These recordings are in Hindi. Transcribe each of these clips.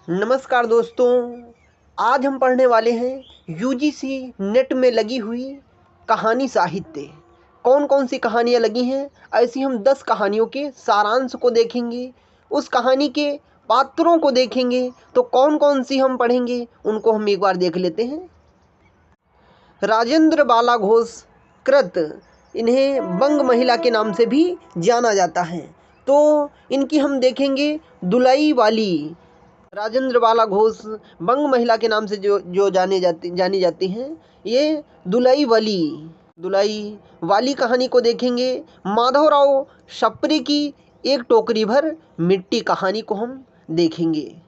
नमस्कार दोस्तों। आज हम पढ़ने वाले हैं यूजीसी नेट में लगी हुई कहानी साहित्य। कौन कौन सी कहानियाँ लगी हैं, ऐसी हम 10 कहानियों के सारांश को देखेंगे। उस कहानी के पात्रों को देखेंगे। तो कौन कौन सी हम पढ़ेंगे उनको हम एक बार देख लेते हैं। राजेंद्र बाला घोष कृत, इन्हें बंग महिला के नाम से भी जाना जाता है। तो इनकी हम देखेंगे दुलई वाली। राजेंद्र बाला घोष बंग महिला के नाम से जो जानी जाती हैं, ये दुलई वाली कहानी को देखेंगे। माधवराव सप्रे की एक टोकरी भर मिट्टी कहानी को हम देखेंगे।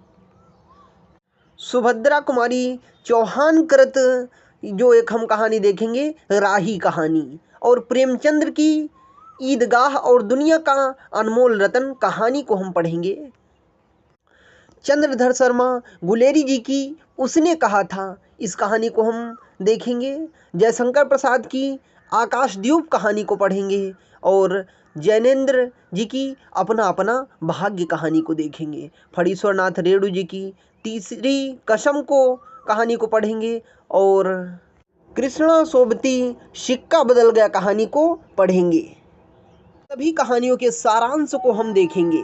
सुभद्रा कुमारी चौहान कृत जो एक हम कहानी देखेंगे, राही कहानी। और प्रेमचंद्र की ईदगाह और दुनिया का अनमोल रतन कहानी को हम पढ़ेंगे। चंद्रधर शर्मा गुलेरी जी की उसने कहा था, इस कहानी को हम देखेंगे। जयशंकर प्रसाद की आकाशद्वीप कहानी को पढ़ेंगे। और जैनेन्द्र जी की अपना अपना भाग्य कहानी को देखेंगे। फणीश्वर नाथ रेणु जी की तीसरी कसम को कहानी को पढ़ेंगे। और कृष्णा सोबती सिक्का बदल गया कहानी को पढ़ेंगे। सभी कहानियों के सारांश को हम देखेंगे।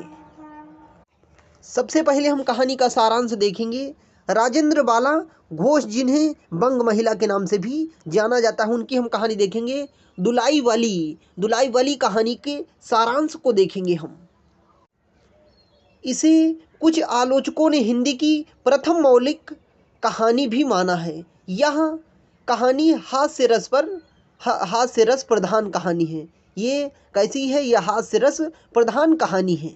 सबसे पहले हम कहानी का सारांश देखेंगे। राजेंद्र बाला घोष, जिन्हें बंग महिला के नाम से भी जाना जाता है, उनकी हम कहानी देखेंगे। दुलाई वाली कहानी के सारांश को देखेंगे हम। इसे कुछ आलोचकों ने हिंदी की प्रथम मौलिक कहानी भी माना है। यह कहानी हास्य रस प्रधान कहानी है। ये कैसी है? यह हास्य रस प्रधान कहानी है।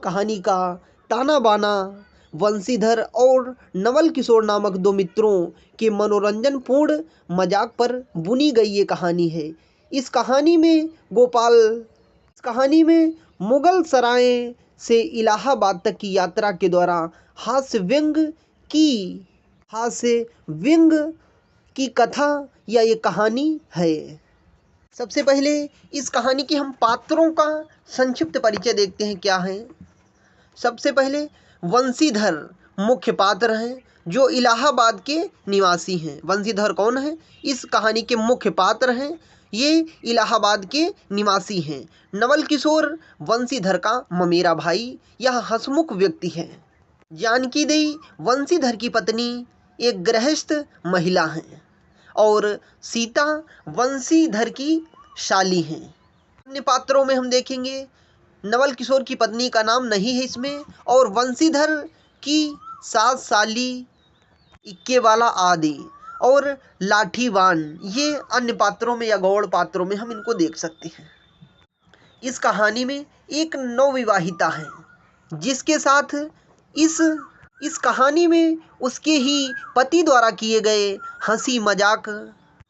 कहानी का ताना बाना वंशीधर और नवल किशोर नामक दो मित्रों के मनोरंजनपूर्ण मजाक पर बुनी गई ये कहानी है। इस कहानी में मुगल सराय से इलाहाबाद तक की यात्रा के दौरान हास्य व्यंग की कथा या ये कहानी है। सबसे पहले इस कहानी के हम पात्रों का संक्षिप्त परिचय देखते हैं क्या है। सबसे पहले वंशीधर मुख्य पात्र हैं, जो इलाहाबाद के निवासी हैं। वंशीधर कौन है? इस कहानी के मुख्य पात्र हैं। ये इलाहाबाद के निवासी हैं। नवल किशोर वंशीधर का ममेरा भाई, यह हंसमुख व्यक्ति है। जानकी देई वंशीधर की पत्नी एक गृहस्थ महिला हैं। और सीता वंशीधर की शाली हैं। अन्य पात्रों में हम देखेंगे, नवल किशोर की पत्नी का नाम नहीं है इसमें, और वंशीधर की सास साली इक्केवाला आदि और लाठीवान, ये अन्य पात्रों में या गौड़ पात्रों में हम इनको देख सकते हैं। इस कहानी में एक नवविवाहिता है, जिसके साथ इस कहानी में उसके ही पति द्वारा किए गए हंसी मजाक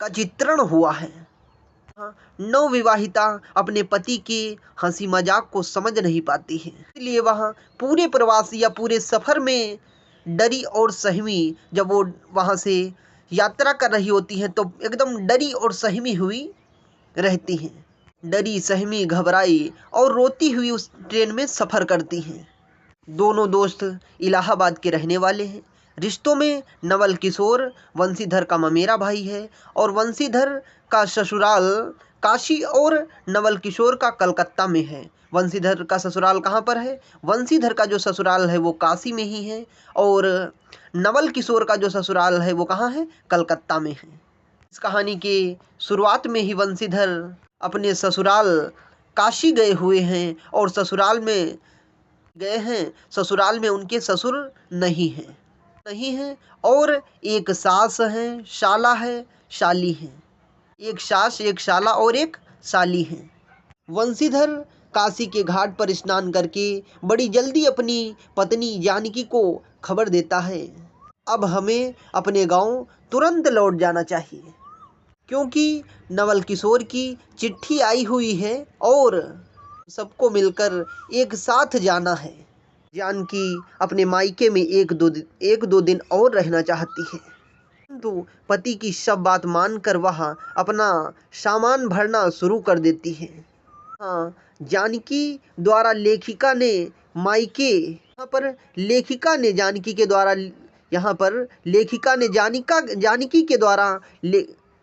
का चित्रण हुआ है। नवविवाहिता अपने पति के हंसी मजाक को समझ नहीं पाती है, इसलिए वह पूरे प्रवास या पूरे सफ़र में डरी और सहमी, जब वो वहाँ से यात्रा कर रही होती हैं तो एकदम डरी और सहमी हुई रहती हैं। डरी सहमी घबराई और रोती हुई उस ट्रेन में सफ़र करती हैं। दोनों दोस्त इलाहाबाद के रहने वाले हैं। रिश्तों में नवल किशोर वंशीधर का ममेरा भाई है, और वंशीधर का ससुराल काशी और नवल किशोर का कलकत्ता में है। वंशीधर का ससुराल कहाँ पर है? वंशीधर का जो ससुराल है वो काशी में ही है, और नवल किशोर का जो ससुराल है वो कहाँ है? कलकत्ता में है। इस कहानी के शुरुआत में ही वंशीधर अपने ससुराल काशी गए हुए हैं, और ससुराल में उनके ससुर नहीं हैं, और एक सास है, शाला है, शाली है। एक सास, एक शाला और एक साली है। वंशीधर काशी के घाट पर स्नान करके बड़ी जल्दी अपनी पत्नी जानकी को खबर देता है, अब हमें अपने गांव तुरंत लौट जाना चाहिए, क्योंकि नवल किशोर की चिट्ठी आई हुई है और सबको मिलकर एक साथ जाना है। जानकी अपने मायके में एक दो दिन और रहना चाहती है, परंतु पति की सब बात मानकर वह अपना सामान भरना शुरू कर देती है। हाँ, जानकी द्वारा लेखिका ने मायके यहाँ पर लेखिका ने जानकी के द्वारा यहाँ पर लेखिका ने जानकी के द्वारा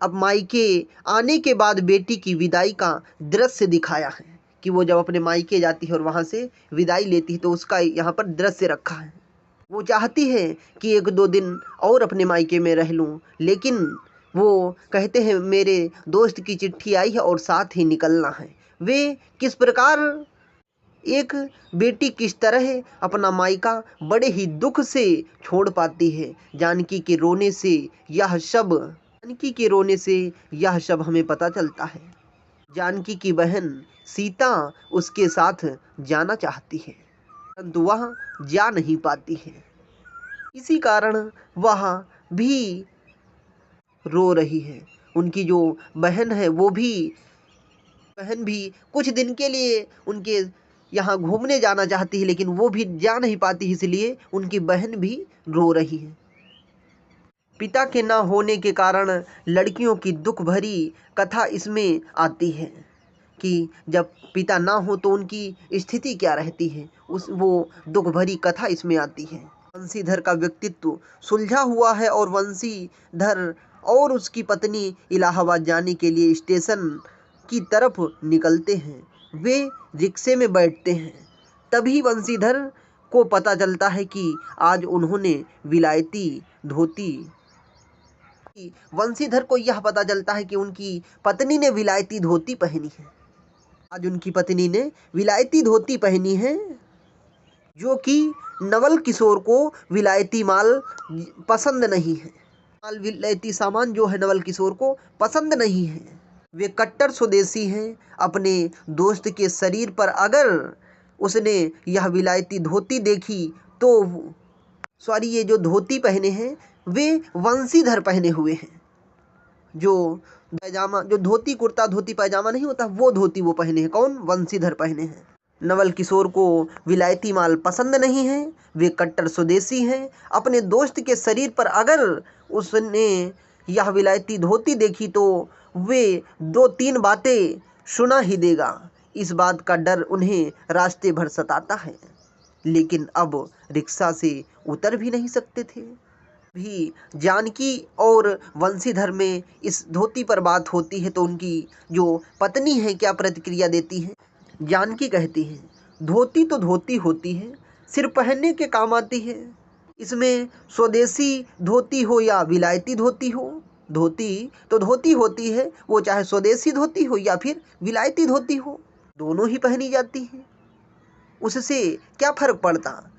अब मायके आने के बाद बेटी की विदाई का दृश्य दिखाया है कि वो जब अपने मायके जाती है और वहाँ से विदाई लेती है तो उसका यहाँ पर दृश्य रखा है। वो चाहती है कि 1-2 दिन और अपने मायके में रह लूँ, लेकिन वो कहते हैं मेरे दोस्त की चिट्ठी आई है और साथ ही निकलना है। वे किस प्रकार एक बेटी किस तरह अपना मायका बड़े ही दुख से छोड़ पाती है, जानकी के रोने से यह सब हमें पता चलता है। जानकी की बहन सीता उसके साथ जाना चाहती है परंतु वह जा नहीं पाती है। इसी कारण वह भी रो रही है। उनकी जो बहन है वो भी कुछ दिन के लिए उनके यहाँ घूमने जाना चाहती है, लेकिन वो भी जा नहीं पाती, इसलिए उनकी बहन भी रो रही है। पिता के ना होने के कारण लड़कियों की दुख भरी कथा इसमें आती है कि जब पिता ना हो तो उनकी स्थिति क्या रहती है, वो दुख भरी कथा इसमें आती है। वंशीधर का व्यक्तित्व सुलझा हुआ है और वंशीधर और उसकी पत्नी इलाहाबाद जाने के लिए स्टेशन की तरफ निकलते हैं। वे रिक्शे में बैठते हैं, तभी वंशीधर को पता चलता है कि आज उन्होंने विलायती धोती वंशीधर को यह पता चलता है कि उनकी पत्नी ने विलायती धोती पहनी है। आज उनकी पत्नी ने विलायती धोती पहनी है, जो कि नवल किशोर को विलायती माल पसंद नहीं है। विलायती सामान जो है नवल किशोर को पसंद नहीं है। वे कट्टर स्वदेशी हैं। अपने दोस्त के शरीर पर अगर उसने यह विलायती धोती देखी तो ये जो धोती पहने हैं वे वंशीधर पहने हुए हैं। जो धोती कुर्ता धोती पैजामा नहीं होता वो धोती वो पहने हैं। कौन? वंशीधर पहने हैं। नवल किशोर को विलायती माल पसंद नहीं है। वे कट्टर स्वदेशी हैं। अपने दोस्त के शरीर पर अगर उसने यह विलायती धोती देखी तो वे 2-3 बातें सुना ही देगा। इस बात का डर उन्हें रास्ते भर सताता है, लेकिन अब रिक्शा से उतर भी नहीं सकते थे। भी जानकी और वंशीधर में इस धोती पर बात होती है तो उनकी जो पत्नी है क्या प्रतिक्रिया देती है। जानकी कहती है धोती तो धोती होती है, सिर्फ पहनने के काम आती है। इसमें स्वदेशी धोती हो या विलायती धोती हो, धोती तो धोती होती है, वो चाहे स्वदेशी धोती हो या फिर विलायती धोती हो, दोनों ही पहनी जाती है। उससे क्या फर्क पड़ता।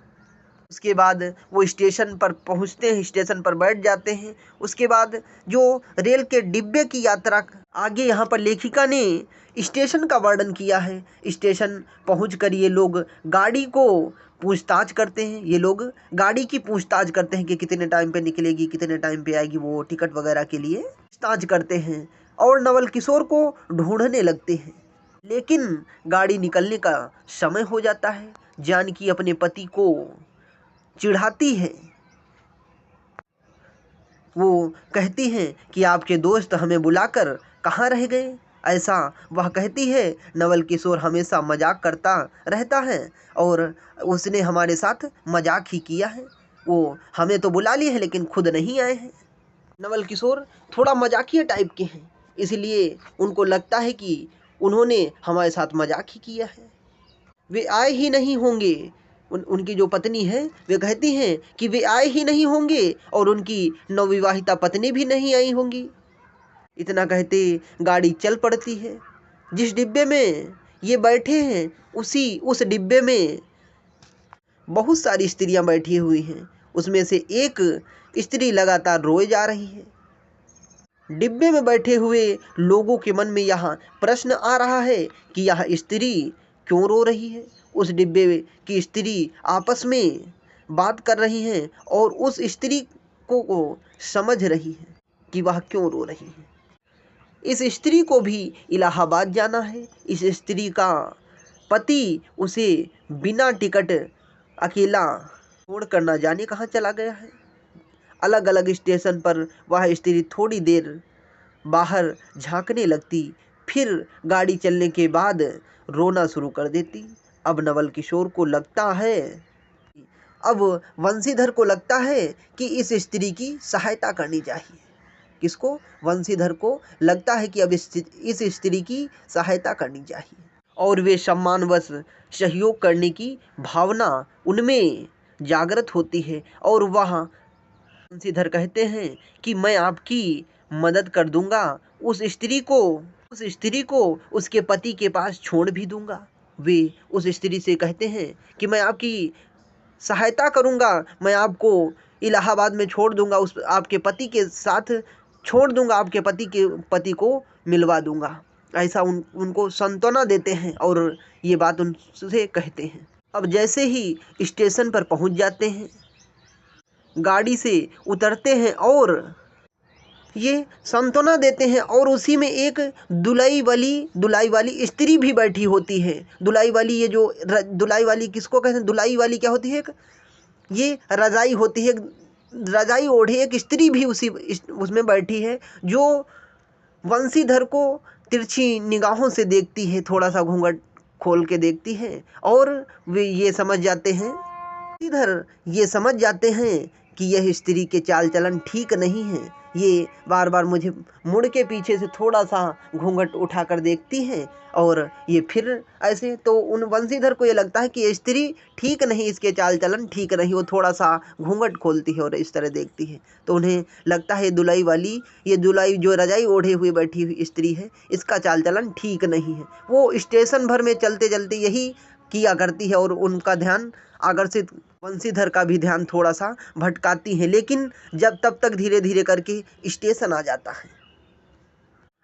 उसके बाद वो स्टेशन पर पहुंचते हैं, स्टेशन पर बैठ जाते हैं। उसके बाद जो रेल के डिब्बे की यात्रा आगे यहाँ पर लेखिका ने स्टेशन का वर्णन किया है। स्टेशन पहुंचकर ये लोग गाड़ी को पूछताछ करते हैं। ये लोग गाड़ी की पूछताछ करते हैं कि कितने टाइम पे निकलेगी, कितने टाइम पे आएगी, वो टिकट वगैरह के लिए पूछताछ करते हैं और नवल किशोर को ढूंढने लगते हैं। लेकिन गाड़ी निकलने का समय हो जाता है। जानकी अपने पति को चिढ़ाती है। वो कहती हैं कि आपके दोस्त हमें बुलाकर कहाँ रह गए। ऐसा वह कहती है नवल किशोर हमेशा मजाक करता रहता है और उसने हमारे साथ मजाक ही किया है। वो हमें तो बुला लिए हैं लेकिन खुद नहीं आए हैं। नवल किशोर थोड़ा मजाकिया टाइप के हैं, इसलिए उनको लगता है कि उन्होंने हमारे साथ मजाक ही किया है। वे आए ही नहीं होंगे। उनकी जो पत्नी है वे कहती हैं कि वे आए ही नहीं होंगे और उनकी नवविवाहिता पत्नी भी नहीं आई होंगी। इतना कहते गाड़ी चल पड़ती है। जिस डिब्बे में ये बैठे हैं उस डिब्बे में बहुत सारी स्त्रियां बैठी हुई हैं। उसमें से एक स्त्री लगातार रोए जा रही है। डिब्बे में बैठे हुए लोगों के मन में यह प्रश्न आ रहा है कि यह स्त्री क्यों रो रही है। उस डिब्बे की स्त्री आपस में बात कर रही हैं और उस स्त्री को समझ रही है कि वह क्यों रो रही है। इस स्त्री को भी इलाहाबाद जाना है। इस स्त्री का पति उसे बिना टिकट अकेला छोड़कर न जाने कहाँ चला गया है। अलग अलग स्टेशन पर वह स्त्री थोड़ी देर बाहर झांकने लगती, फिर गाड़ी चलने के बाद रोना शुरू कर देती। अब नवल किशोर को लगता है अब वंशीधर को लगता है कि इस स्त्री की सहायता करनी चाहिए। किसको? वंशीधर को लगता है कि अब इस स्त्री की सहायता करनी चाहिए और वे सम्मानवश सहयोग करने की भावना उनमें जागृत होती है और वह वंशीधर कहते हैं कि मैं आपकी मदद कर दूंगा, उस स्त्री को उसके पति के पास छोड़ भी दूंगा। वे उस स्त्री से कहते हैं कि मैं आपकी सहायता करूंगा, मैं आपको इलाहाबाद में छोड़ दूंगा, उस आपके पति के साथ छोड़ दूंगा, आपके पति को मिलवा दूंगा। ऐसा उनको सांत्वना देते हैं और ये बात उनसे कहते हैं। अब जैसे ही स्टेशन पर पहुंच जाते हैं, गाड़ी से उतरते हैं और ये सांत्वना देते हैं और उसी में एक दुलाई वाली स्त्री भी बैठी होती है। दुलाई वाली, ये जो दुलाई वाली किसको कहते हैं? दुलाई वाली क्या होती है? ये रजाई होती है। रजाई ओढ़े एक स्त्री भी उसमें बैठी है, जो वंशीधर को तिरछी निगाहों से देखती है, थोड़ा सा घूंघट खोल के देखती है और वे ये समझ जाते हैं, वंशीधर ये समझ जाते हैं कि यह स्त्री के चाल चलन ठीक नहीं है। ये बार बार मुझे मुड़ के पीछे से थोड़ा सा घूंघट उठाकर देखती है और ये फिर ऐसे, तो उन वंशीधर को ये लगता है कि ये स्त्री ठीक नहीं, इसके चाल चलन ठीक नहीं, वो थोड़ा सा घूंघट खोलती है और इस तरह देखती है। तो उन्हें लगता है ये दुलाई जो रजाई ओढ़े हुए बैठी हुई स्त्री है, इसका चाल चलन ठीक नहीं है। वो स्टेशन भर में चलते चलते यही किया करती है और उनका ध्यान आकर्षित, वंशीधर का भी ध्यान थोड़ा सा भटकाती है। लेकिन जब तब तक धीरे धीरे करके स्टेशन आ जाता है।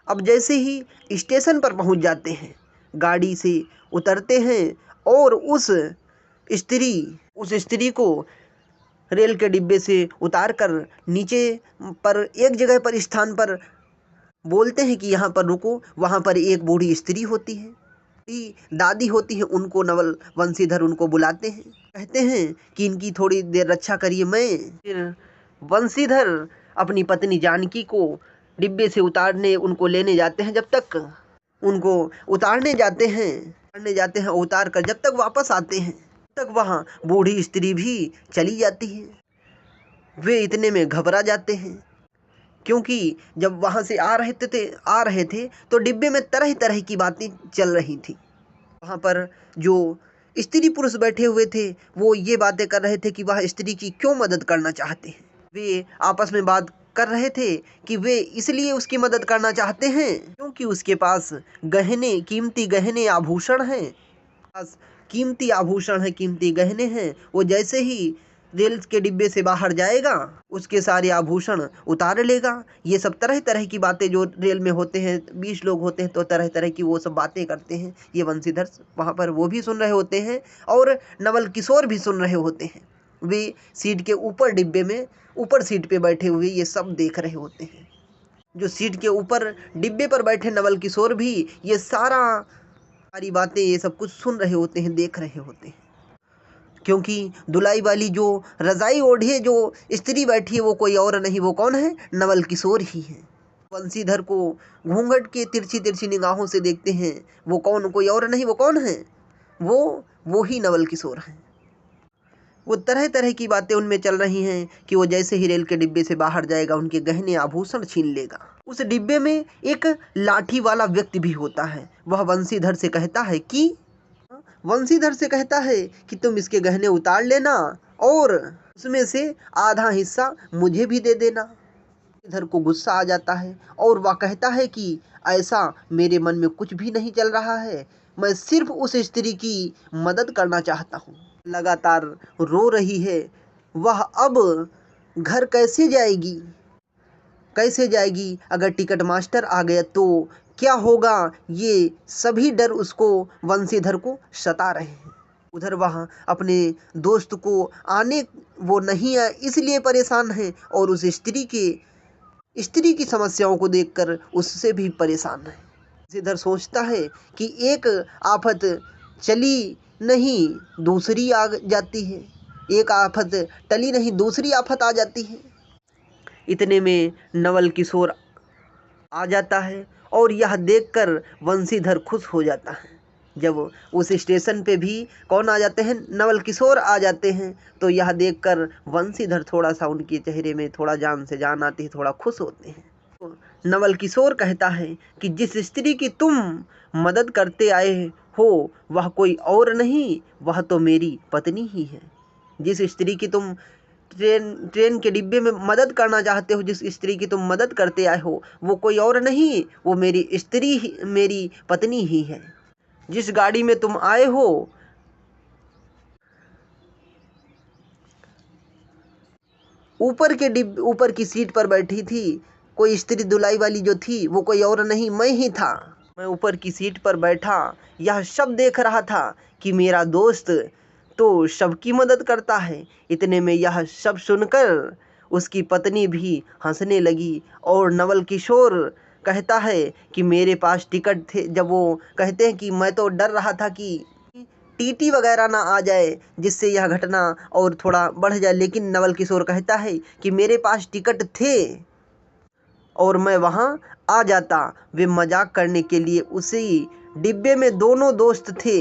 अब जैसे ही स्टेशन पर पहुंच जाते हैं, गाड़ी से उतरते हैं और उस स्त्री को रेल के डिब्बे से उतार कर नीचे पर एक जगह पर स्थान पर बोलते हैं कि यहाँ पर रुको। वहाँ पर एक बूढ़ी स्त्री होती है, दादी होती है, उनको नवल वंशीधर उनको बुलाते हैं, कहते हैं कि इनकी थोड़ी देर रक्षा करिए। फिर वंशीधर अपनी पत्नी जानकी को डिब्बे से उतारने उनको लेने जाते हैं। जब तक उनको उतारने जाते हैं उतार कर जब तक वापस आते हैं तब तक वहाँ बूढ़ी स्त्री भी चली जाती है। वे इतने में घबरा जाते हैं क्योंकि जब वहाँ से आ रहे थे तो डिब्बे में तरह तरह की बातें चल रही थी। वहाँ पर जो स्त्री पुरुष बैठे हुए थे वो ये बातें कर रहे थे कि वह स्त्री की क्यों मदद करना चाहते हैं। वे आपस में बात कर रहे थे कि वे इसलिए उसकी मदद करना चाहते हैं क्योंकि उसके पास कीमती गहने आभूषण हैं, कीमती गहने हैं। वो जैसे ही रेल के डिब्बे से बाहर जाएगा उसके सारे आभूषण उतार लेगा। ये सब तरह तरह की बातें जो रेल में होते हैं, 20 लोग होते हैं तो तरह तरह की वो सब बातें करते हैं। ये वंशीधर वहाँ पर वो भी सुन रहे होते हैं और नवल किशोर भी सुन रहे होते हैं। वे सीट के ऊपर डिब्बे में ऊपर सीट पे बैठे हुए ये सब देख रहे होते हैं। जो सीट के ऊपर डिब्बे पर बैठे नवल किशोर भी ये सारी बातें ये सब कुछ सुन रहे होते हैं, देख रहे होते हैं। क्योंकि दुलाई वाली जो रजाई ओढ़े जो स्त्री बैठी है वो कोई और नहीं, वो कौन है? नवल किशोर ही है। वंशीधर को घूंघट के तिरछी निगाहों से देखते हैं। वो कौन? कोई और नहीं, वो कौन है? वो ही नवल किशोर हैं। वो तरह तरह की बातें उनमें चल रही हैं कि वो जैसे ही रेल के डिब्बे से बाहर जाएगा उनके गहने आभूषण छीन लेगा। उस डिब्बे में एक लाठी वाला व्यक्ति भी होता है। वह वंशीधर से कहता है कि तुम इसके गहने उतार लेना और उसमें से आधा हिस्सा मुझे भी दे देना। वंशीधर को गुस्सा आ जाता है और वह कहता है कि ऐसा मेरे मन में कुछ भी नहीं चल रहा है, मैं सिर्फ उस स्त्री की मदद करना चाहता हूँ। लगातार रो रही है। वह अब घर कैसे जाएगी? अगर टिकट मास्टर आ गया तो क्या होगा? ये सभी डर उसको वंशीधर को सता रहे हैं। उधर वहाँ अपने दोस्त को वो नहीं आए इसलिए परेशान है और उस स्त्री की समस्याओं को देखकर उससे भी परेशान है। वंशीधर सोचता है कि एक आफत चली नहीं दूसरी आ जाती है, एक आफत टली नहीं दूसरी आफत आ जाती है। इतने में नवल किशोर आ जाता है और यह देखकर वंशीधर खुश हो जाता है। जब उस स्टेशन पे भी कौन आ जाते हैं, नवल किशोर आ जाते हैं, तो यह देखकर वंशीधर थोड़ा सा, उनके चेहरे में थोड़ा जान से जान आती है, थोड़ा खुश होते हैं। तो नवल किशोर कहता है कि जिस स्त्री की तुम मदद करते आए हो वह कोई और नहीं, वह तो मेरी पत्नी ही है। जिस स्त्री की तुम ट्रेन के डिब्बे में मदद करना चाहते हो, जिस स्त्री की तुम मदद करते आए हो, वो कोई और नहीं, वो मेरी स्त्री, मेरी पत्नी ही है। जिस गाड़ी में तुम आए हो, ऊपर की सीट पर बैठी थी कोई स्त्री, दुलाई वाली जो थी वो कोई और नहीं, मैं ही था। मैं ऊपर की सीट पर बैठा, यह सब देख रहा था कि मेरा दोस्त तो सबकी मदद करता है। इतने में यह सब सुनकर उसकी पत्नी भी हंसने लगी, और नवल किशोर कहता है कि मेरे पास टिकट थे। जब वो कहते हैं कि मैं तो डर रहा था कि टीटी वगैरह ना आ जाए जिससे यह घटना और थोड़ा बढ़ जाए, लेकिन नवल किशोर कहता है कि मेरे पास टिकट थे और मैं वहाँ आ जाता। वे मजाक करने के लिए उसी डिब्बे में दोनों दोस्त थे,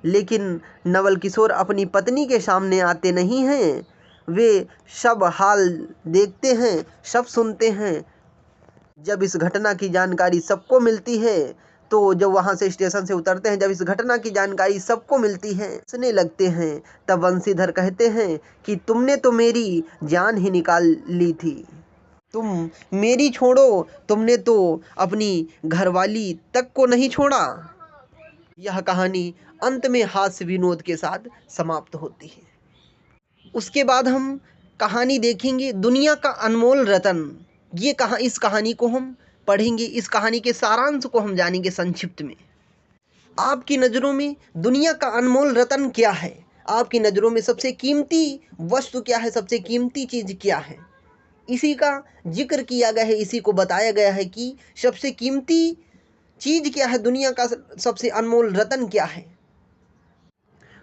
लेकिन नवल किशोर अपनी पत्नी के सामने आते नहीं हैं। वे सब हाल देखते हैं, सब सुनते हैं। जब इस घटना की जानकारी सबको मिलती है, तो जब वहाँ से स्टेशन से उतरते हैं, जब इस घटना की जानकारी सबको मिलती है, हंसने लगते हैं। तब वंशीधर कहते हैं कि तुमने तो मेरी जान ही निकाल ली थी। तुम मेरी छोड़ो, तुमने तो अपनी घरवाली तक को नहीं छोड़ा। यह कहानी अंत में हास्य विनोद के साथ समाप्त होती है। उसके बाद हम कहानी देखेंगे दुनिया का अनमोल रतन। ये इस कहानी को हम पढ़ेंगे, इस कहानी के सारांश को हम जानेंगे संक्षिप्त में। आपकी नज़रों में दुनिया का अनमोल रतन क्या है? आपकी नज़रों में सबसे कीमती वस्तु क्या है? सबसे कीमती चीज़ क्या है? इसी का जिक्र किया गया है, इसी को बताया गया है कि सबसे कीमती चीज़ क्या है, दुनिया का सबसे अनमोल रतन क्या है।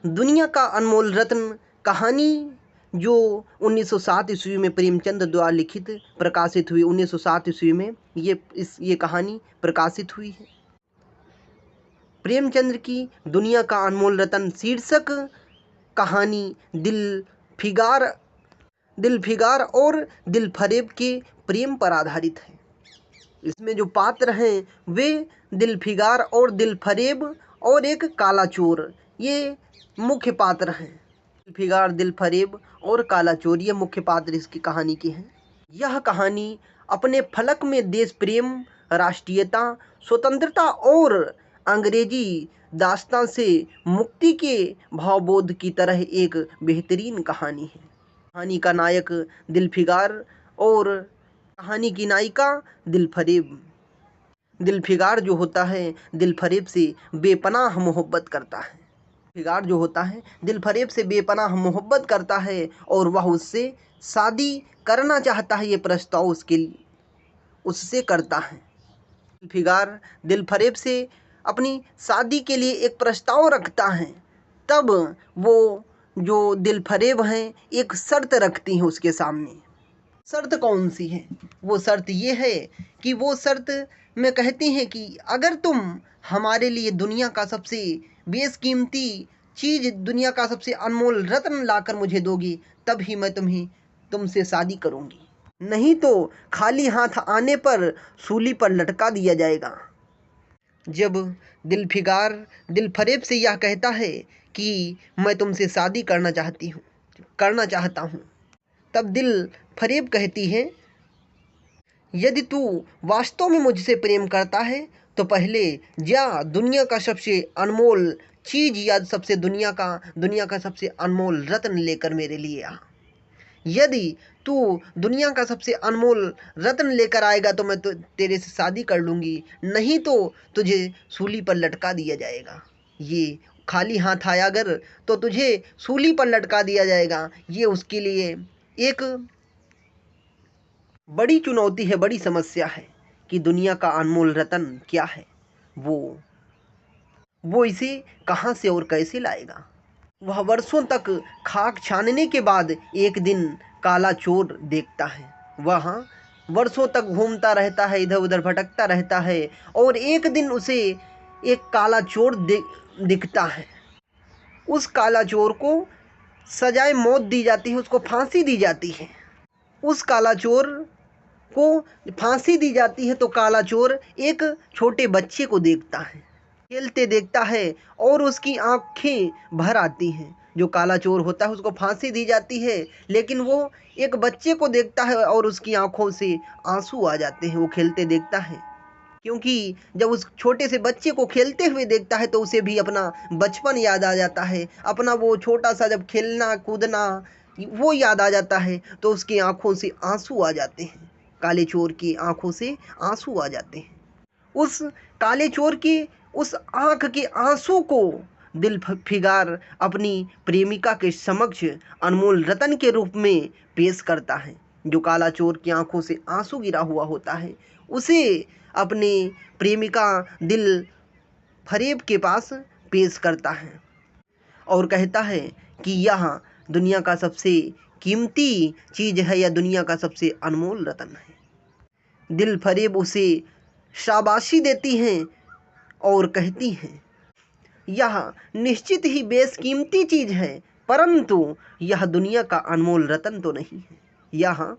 दुनिया का अनमोल रत्न कहानी जो 1907 ईस्वी में प्रेमचंद द्वारा लिखित प्रकाशित हुई। 1907 ईस्वी में ये कहानी प्रकाशित हुई है। प्रेमचंद्र की दुनिया का अनमोल रतन शीर्षक कहानी दिलफिगार और दिलफरेब के प्रेम पर आधारित है। इसमें जो पात्र हैं वे दिलफिगार और दिलफरेब और एक काला चोर, ये मुख्य पात्र हैं। दिलफिगार, दिलफरेब और काला चोर ये मुख्य पात्र इसकी कहानी के हैं। यह कहानी अपने फलक में देश प्रेम, राष्ट्रीयता, स्वतंत्रता और अंग्रेजी दास्तां से मुक्ति के भावबोध की तरह एक बेहतरीन कहानी है। कहानी का नायक दिलफिगार और कहानी की नायिका दिलफरेब। दिलफिगार जो होता है दिलफरेब से बेपनाह मोहब्बत करता है। दिलफिगार जो होता है दिलफरेब से बेपनाह मोहब्बत करता है और वह उससे शादी करना चाहता है। ये प्रस्ताव उससे करता है। दिलफिगार दिलफरेब से अपनी शादी के लिए एक प्रस्ताव रखता है। तब वो जो दिलफरेब हैं एक शर्त रखती हैं उसके सामने। शर्त कौन सी है? वो शर्त ये है कि वो शर्त में कहती हैं कि अगर तुम हमारे लिए दुनिया का सबसे बेशकीमती चीज़, दुनिया का सबसे अनमोल रत्न लाकर मुझे दोगी, तब ही मैं तुमसे शादी करूँगी, नहीं तो खाली हाथ आने पर सूली पर लटका दिया जाएगा। जब दिलफिगार दिलफरेब से यह कहता है कि मैं तुमसे शादी करना चाहता हूँ, तब दिलफरेब कहती है यदि तू वास्तव में मुझसे प्रेम करता है तो पहले जा दुनिया का सबसे अनमोल चीज़ या दुनिया का सबसे अनमोल रत्न लेकर मेरे लिए आ। यदि तू दुनिया का सबसे अनमोल रत्न लेकर आएगा तो मैं तेरे से शादी कर लूँगी, नहीं तो तुझे सूली पर लटका दिया जाएगा। ये खाली हाथ आया अगर तो तुझे सूली पर लटका दिया जाएगा। ये उसके लिए एक बड़ी चुनौती है, बड़ी समस्या है कि दुनिया का अनमोल रतन क्या है, वो इसे कहाँ से और कैसे लाएगा। वह वर्षों तक खाक छानने के बाद एक दिन काला चोर देखता है। वह वर्षों तक घूमता रहता है, इधर उधर भटकता रहता है, और एक दिन उसे एक काला चोर दिखता है। उस काला चोर को सजाए मौत दी जाती है, उसको फांसी दी जाती है। उस काला चोर को फांसी दी जाती है तो काला चोर एक छोटे बच्चे को देखता है, खेलते देखता है और उसकी आंखें भर आती हैं। जो काला चोर होता है उसको फांसी दी जाती है, लेकिन वो एक बच्चे को देखता है और उसकी आंखों से आंसू आ जाते हैं। वो खेलते देखता है, क्योंकि जब उस छोटे से बच्चे को खेलते हुए देखता है तो उसे भी अपना बचपन याद आ जाता है, अपना वो छोटा सा जब खेलना कूदना वो याद आ जाता है, तो उसकी आंखों से आंसू आ जाते हैं। काले चोर की आंखों से आंसू आ जाते हैं। उस काले चोर की उस आंख के आंसू को दिल फिगार अपनी प्रेमिका के समक्ष अनमोल रतन के रूप में पेश करता है। जो काला चोर की आंखों से आंसू गिरा हुआ होता है उसे अपने प्रेमिका दिल फरेब के पास पेश करता है और कहता है कि यह दुनिया का सबसे कीमती चीज है या दुनिया का सबसे अनमोल रतन है। दिल फरेब उसे शाबाशी देती हैं और कहती हैं, यह निश्चित ही बेशकीमती चीज है, परंतु यह दुनिया का अनमोल रतन तो नहीं है। यह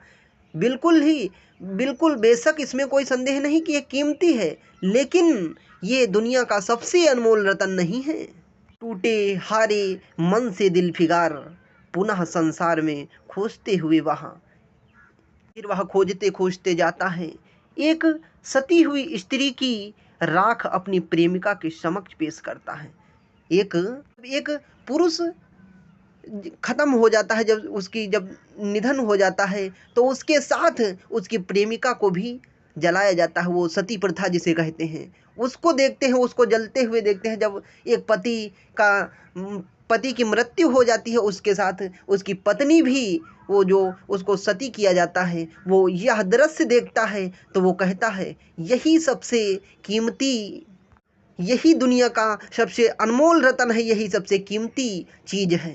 बिल्कुल बेशक इसमें कोई संदेह नहीं कि यह कीमती है, लेकिन ये दुनिया का सबसे अनमोल रतन नहीं है। टूटे हारे मन से दिल फिगार पुनः संसार में खोजते हुए फिर वह खोजते खोजते जाता है। एक सती हुई स्त्री की राख अपनी प्रेमिका के समक्ष पेश करता है। एक पुरुष खत्म हो जाता है, जब निधन हो जाता है तो उसके साथ उसकी प्रेमिका को भी जलाया जाता है। वो सती प्रथा जिसे कहते हैं, उसको देखते हैं, उसको जलते हुए देखते हैं। जब एक पति की मृत्यु हो जाती है, उसके साथ उसकी पत्नी भी, वो जो उसको सती किया जाता है, वो यह दृश्य देखता है तो वो कहता है, यही सबसे कीमती, यही दुनिया का सबसे अनमोल रतन है, यही सबसे कीमती चीज है।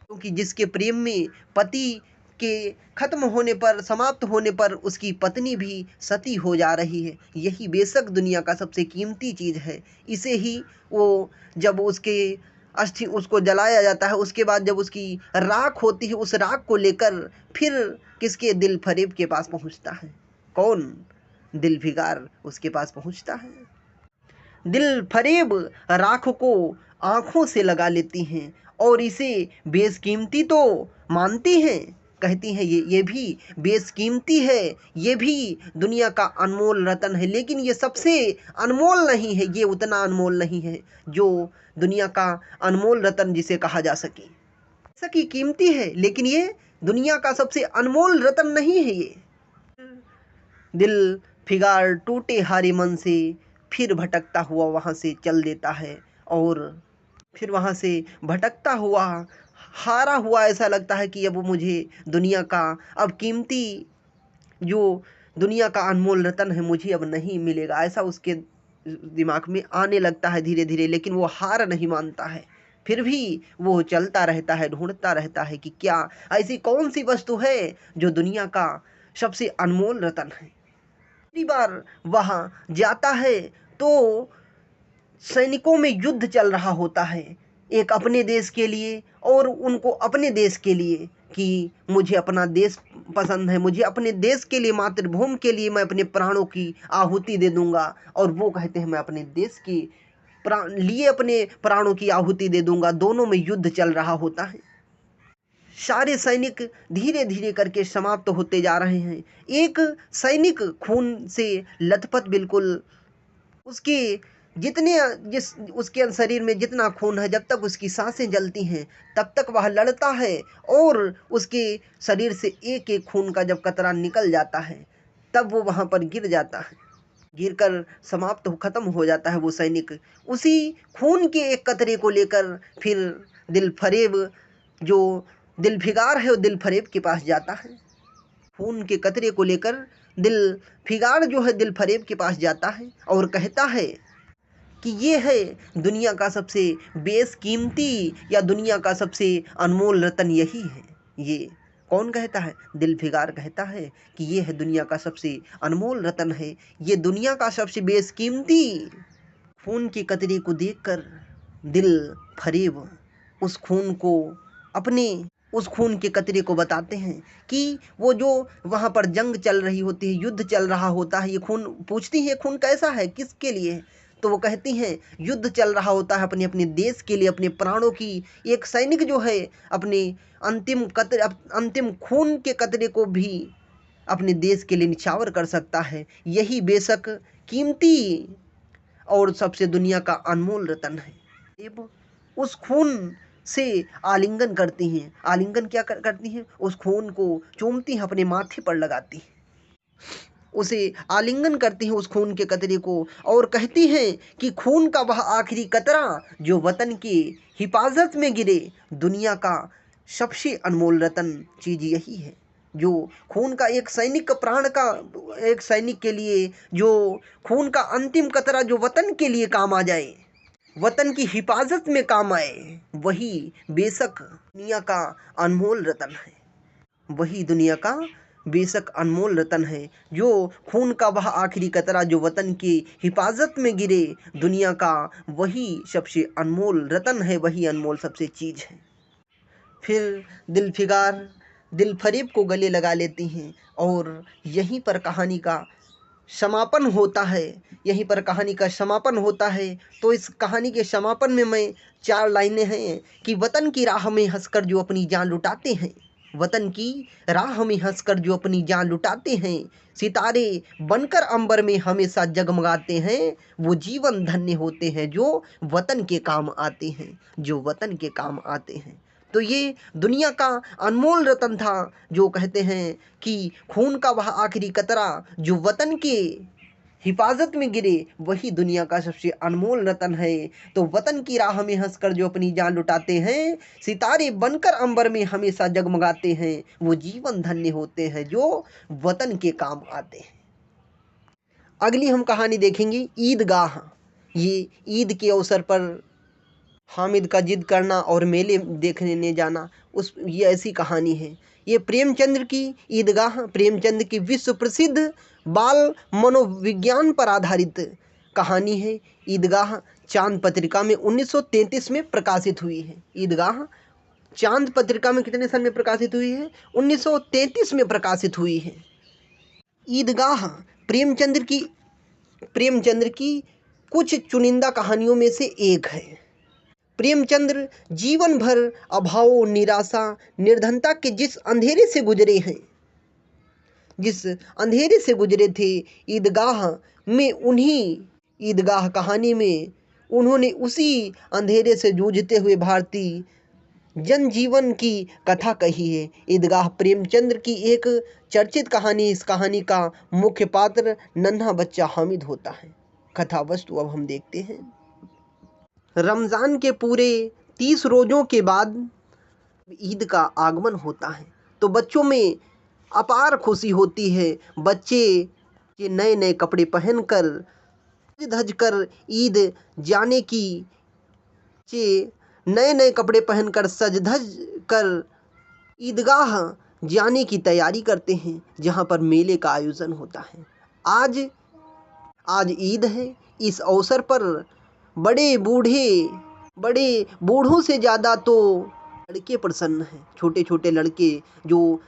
क्योंकि जिसके प्रेम में पति के खत्म होने पर, समाप्त होने पर उसकी पत्नी भी सती हो जा रही है, यही बेशक दुनिया का सबसे कीमती चीज है। इसे ही वो जब उसको जलाया जाता है, उसके बाद जब उसकी राख होती है, उस राख को लेकर फिर किसके दिल फरेब के पास पहुंचता है? कौन? दिल फिगार उसके पास पहुंचता है। दिल फरेब राख को आंखों से लगा लेती हैं और इसे बेशकीमती तो मानती हैं, कहती हैं ये भी बेशकीमती है, ये भी दुनिया का अनमोल रतन है, लेकिन ये सबसे अनमोल नहीं है, ये उतना अनमोल नहीं है जो दुनिया का अनमोल रतन जिसे कहा जा सके। सकी कीमती है, लेकिन ये दुनिया का सबसे अनमोल रतन नहीं है। ये दिल फिगार टूटे हारे मन से फिर भटकता हुआ वहाँ से चल देता है और फिर वहाँ से भटकता हुआ, हारा हुआ ऐसा लगता है कि अब मुझे दुनिया का अब कीमती, जो दुनिया का अनमोल रतन है, मुझे अब नहीं मिलेगा, ऐसा उसके दिमाग में आने लगता है धीरे धीरे। लेकिन वो हार नहीं मानता है, फिर भी वो चलता रहता है, ढूंढता रहता है कि क्या ऐसी कौन सी वस्तु है जो दुनिया का सबसे अनमोल रतन है। पहली बार वहां जाता है तो सैनिकों में युद्ध चल रहा होता है, एक अपने देश के लिए और उनको अपने देश के लिए, कि मुझे अपना देश पसंद है, मुझे अपने देश के लिए, मातृभूमि के लिए मैं अपने प्राणों की आहुति दे दूंगा। और वो कहते हैं मैं अपने देश के लिए अपने प्राणों की आहुति दे दूंगा। दोनों में युद्ध चल रहा होता है। सारे सैनिक धीरे धीरे करके समाप्त होते जा रहे हैं। एक सैनिक खून से लथपथ, बिल्कुल उसके शरीर में जितना खून है, जब तक उसकी सांसें जलती हैं तब तक वह लड़ता है और उसके शरीर से एक एक खून का जब कतरा निकल जाता है तब वो वहाँ पर गिर जाता है। गिरकर समाप्त खत्म हो जाता है वो सैनिक। उसी खून के एक कतरे को लेकर फिर दिल फरेब, जो दिल फिगार है, वो दिल फरेब के पास जाता है। खून के कतरे को लेकर दिल फिगार जो है दिल फरेब के पास जाता है और कहता है कि ये है दुनिया का सबसे बेशकीमती या दुनिया का सबसे अनमोल रतन, यही है। ये कौन कहता है? दिल फिगार कहता है कि ये है दुनिया का सबसे अनमोल रतन है, ये दुनिया का सबसे बेशकीमती। खून की कतरे को देखकर दिल फरेब उस खून को उस खून के कतरे को बताते हैं कि वो जो वहाँ पर जंग चल रही होती है, युद्ध चल रहा होता है, ये खून पूछती है, खून कैसा है, किसके लिए है? तो वो कहती हैं युद्ध चल रहा होता है अपने अपने देश के लिए, अपने प्राणों की। एक सैनिक जो है अपने अंतिम खून के कतरे को भी अपने देश के लिए निछावर कर सकता है। यही बेशक कीमती और सबसे दुनिया का अनमोल रतन है। उस खून से आलिंगन करती हैं। आलिंगन क्या करती हैं? उस खून को चूमती हैं, अपने माथे पर लगाती हैं, उसे आलिंगन करती हैं उस खून के कतरे को, और कहती हैं कि खून का वह आखिरी कतरा जो वतन की हिफाजत में गिरे, दुनिया का सबसे अनमोल रतन चीज़ यही है। जो खून का एक सैनिक के लिए जो खून का अंतिम कतरा जो वतन के लिए काम आ जाए, वतन की हिफाजत में काम आए, वही बेशक दुनिया का अनमोल रतन है। वही दुनिया का बेशक अनमोल रतन है। जो खून का वह आखिरी कतरा जो वतन की हिफाजत में गिरे, दुनिया का वही सबसे अनमोल रतन है, वही अनमोल सबसे चीज़ है। फिर दिलफिगार दिल फरेब को गले लगा लेती हैं और यहीं पर कहानी का समापन होता है। यहीं पर कहानी का समापन होता है। तो इस कहानी के समापन में मैं 4 लाइनें हैं कि वतन की राह में हंसकर जो अपनी जान लुटाते हैं, वतन की राह में हंसकर जो अपनी जान लुटाते हैं, सितारे बनकर अंबर में हमेशा जगमगाते हैं, वो जीवन धन्य होते हैं जो वतन के काम आते हैं, जो वतन के काम आते हैं। तो ये दुनिया का अनमोल रतन था, जो कहते हैं कि खून का वह आखिरी कतरा जो वतन के हिफाजत में गिरे, वही दुनिया का सबसे अनमोल रतन है। तो वतन की राह में हंसकर जो अपनी जान लुटाते हैं, सितारे बनकर अंबर में हमेशा जगमगाते हैं, वो जीवन धन्य होते हैं जो वतन के काम आते हैं। अगली हम कहानी देखेंगे ईदगाह। ये ईद के अवसर पर हामिद का जिद करना और मेले देखने जाना, ये ऐसी कहानी है। ये प्रेमचंद्र की ईदगाह, प्रेमचंद की विश्व प्रसिद्ध बाल मनोविज्ञान पर आधारित कहानी है। ईदगाह चांद पत्रिका में 1933 में प्रकाशित हुई है। ईदगाह चांद पत्रिका में कितने सन में प्रकाशित हुई है? 1933 में प्रकाशित हुई है। ईदगाह प्रेमचंद्र की कुछ चुनिंदा कहानियों में से एक है। प्रेमचंद्र जीवन भर अभाव, निराशा, निर्धनता के जिस अंधेरे से गुजरे थे, ईदगाह कहानी में उन्होंने उसी अंधेरे से जूझते हुए भारतीय जनजीवन की कथा कही है। ईदगाह प्रेमचंद्र की एक चर्चित कहानी। इस कहानी का मुख्य पात्र नन्हा बच्चा हामिद होता है। कथा वस्तु अब हम देखते हैं। रमज़ान के पूरे 30 रोज़ों के बाद ईद का आगमन होता है, तो बच्चों में अपार खुशी होती है। बच्चे के नए नए कपड़े पहनकर धज कर ईद जाने की नए नए कपड़े पहनकर सज धज कर ईदगाह जाने की तैयारी करते हैं, जहां पर मेले का आयोजन होता है। आज ईद है। इस अवसर पर बड़े बूढ़ों से ज़्यादा तो लड़के प्रसन्न हैं। छोटे छोटे लड़के, जो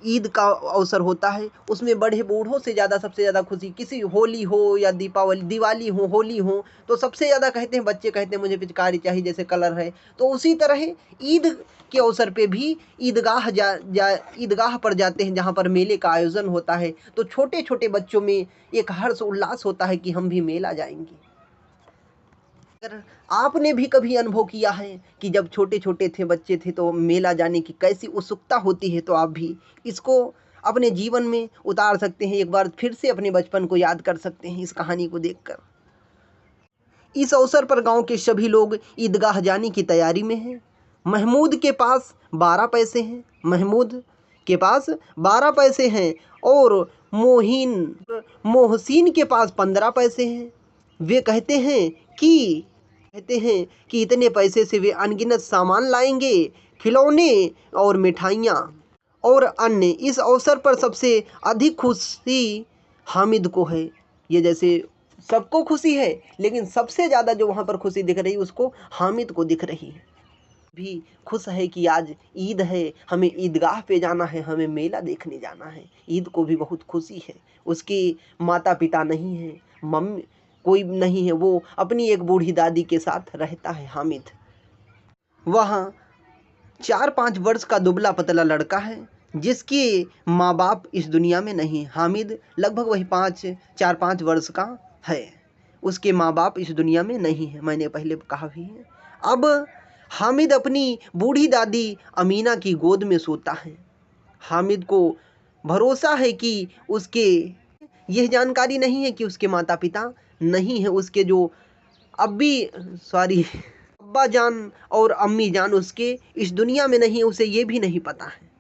ईद का अवसर होता है उसमें बड़े बूढ़ों से ज़्यादा, सबसे ज़्यादा खुशी, किसी होली हो या दिवाली हो, होली हो, तो सबसे ज़्यादा कहते हैं बच्चे, कहते हैं मुझे पिचकारी चाहिए जैसे कलर है। तो उसी तरह ईद के अवसर पे भी ईदगाह पर जाते हैं, जहाँ पर मेले का आयोजन होता है। तो छोटे छोटे बच्चों में एक हर्ष उल्लास होता है कि हम भी मेला जाएंगे। अगर आपने भी कभी अनुभव किया है कि जब छोटे छोटे थे, बच्चे थे, तो मेला जाने की कैसी उत्सुकता होती है, तो आप भी इसको अपने जीवन में उतार सकते हैं। एक बार फिर से अपने बचपन को याद कर सकते हैं इस कहानी को देखकर। इस अवसर पर गांव के सभी लोग ईदगाह जाने की तैयारी में हैं। महमूद के पास 12 पैसे हैं। महमूद के पास 12 पैसे हैं और मोहसिन के पास 15 पैसे हैं। वे कहते हैं कि इतने पैसे से वे अनगिनत सामान लाएंगे, खिलौने और मिठाइयाँ और अन्य। इस अवसर पर सबसे अधिक खुशी हामिद को है। ये जैसे सबको खुशी है, लेकिन सबसे ज़्यादा जो वहाँ पर खुशी दिख रही है उसको हामिद को दिख रही है। भी खुश है कि आज ईद है, हमें ईदगाह पे जाना है, हमें मेला देखने जाना है। ईद को भी बहुत खुशी है। उसके माता पिता नहीं हैं, मम्मी कोई नहीं है, वो अपनी एक बूढ़ी दादी के साथ रहता है हामिद। वह 4-5 वर्ष का दुबला पतला लड़का है जिसके माँ बाप इस दुनिया में नहीं। हामिद लगभग वही 4-5 वर्ष का है, उसके माँ बाप इस दुनिया में नहीं है, मैंने पहले कहा भी है। अब हामिद अपनी बूढ़ी दादी अमीना की गोद में सोता है। हामिद को भरोसा है कि उसके यह जानकारी नहीं है कि उसके माता पिता नहीं है, उसके जो अब्बा जान और अम्मी जान उसके इस दुनिया में नहीं, उसे ये भी नहीं पता है,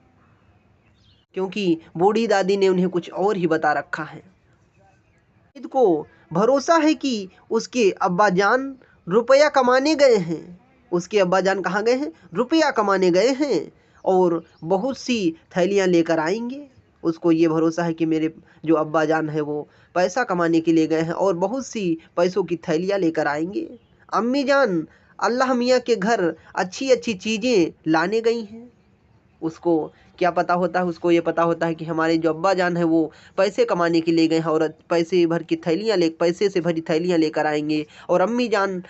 क्योंकि बूढ़ी दादी ने उन्हें कुछ और ही बता रखा है। हामिद को भरोसा है कि उसके अब्बा जान रुपया कमाने गए हैं। उसके अब्बा जान कहाँ गए हैं? रुपया कमाने गए हैं और बहुत सी थैलियाँ लेकर आएंगे। उसको ये भरोसा है कि मेरे जो अब्बा जान है वो पैसा कमाने के लिए गए हैं और बहुत सी पैसों की थैलियाँ लेकर आएंगे। अम्मी जान अल्लाह मियाँ के घर अच्छी अच्छी चीज़ें लाने गई हैं। उसको क्या पता होता है? उसको ये पता होता है कि हमारे जो अब्बा जान है वो पैसे कमाने के लिए गए हैं और पैसे से भरी थैलियाँ लेकर आएंगे। और अम्मी जान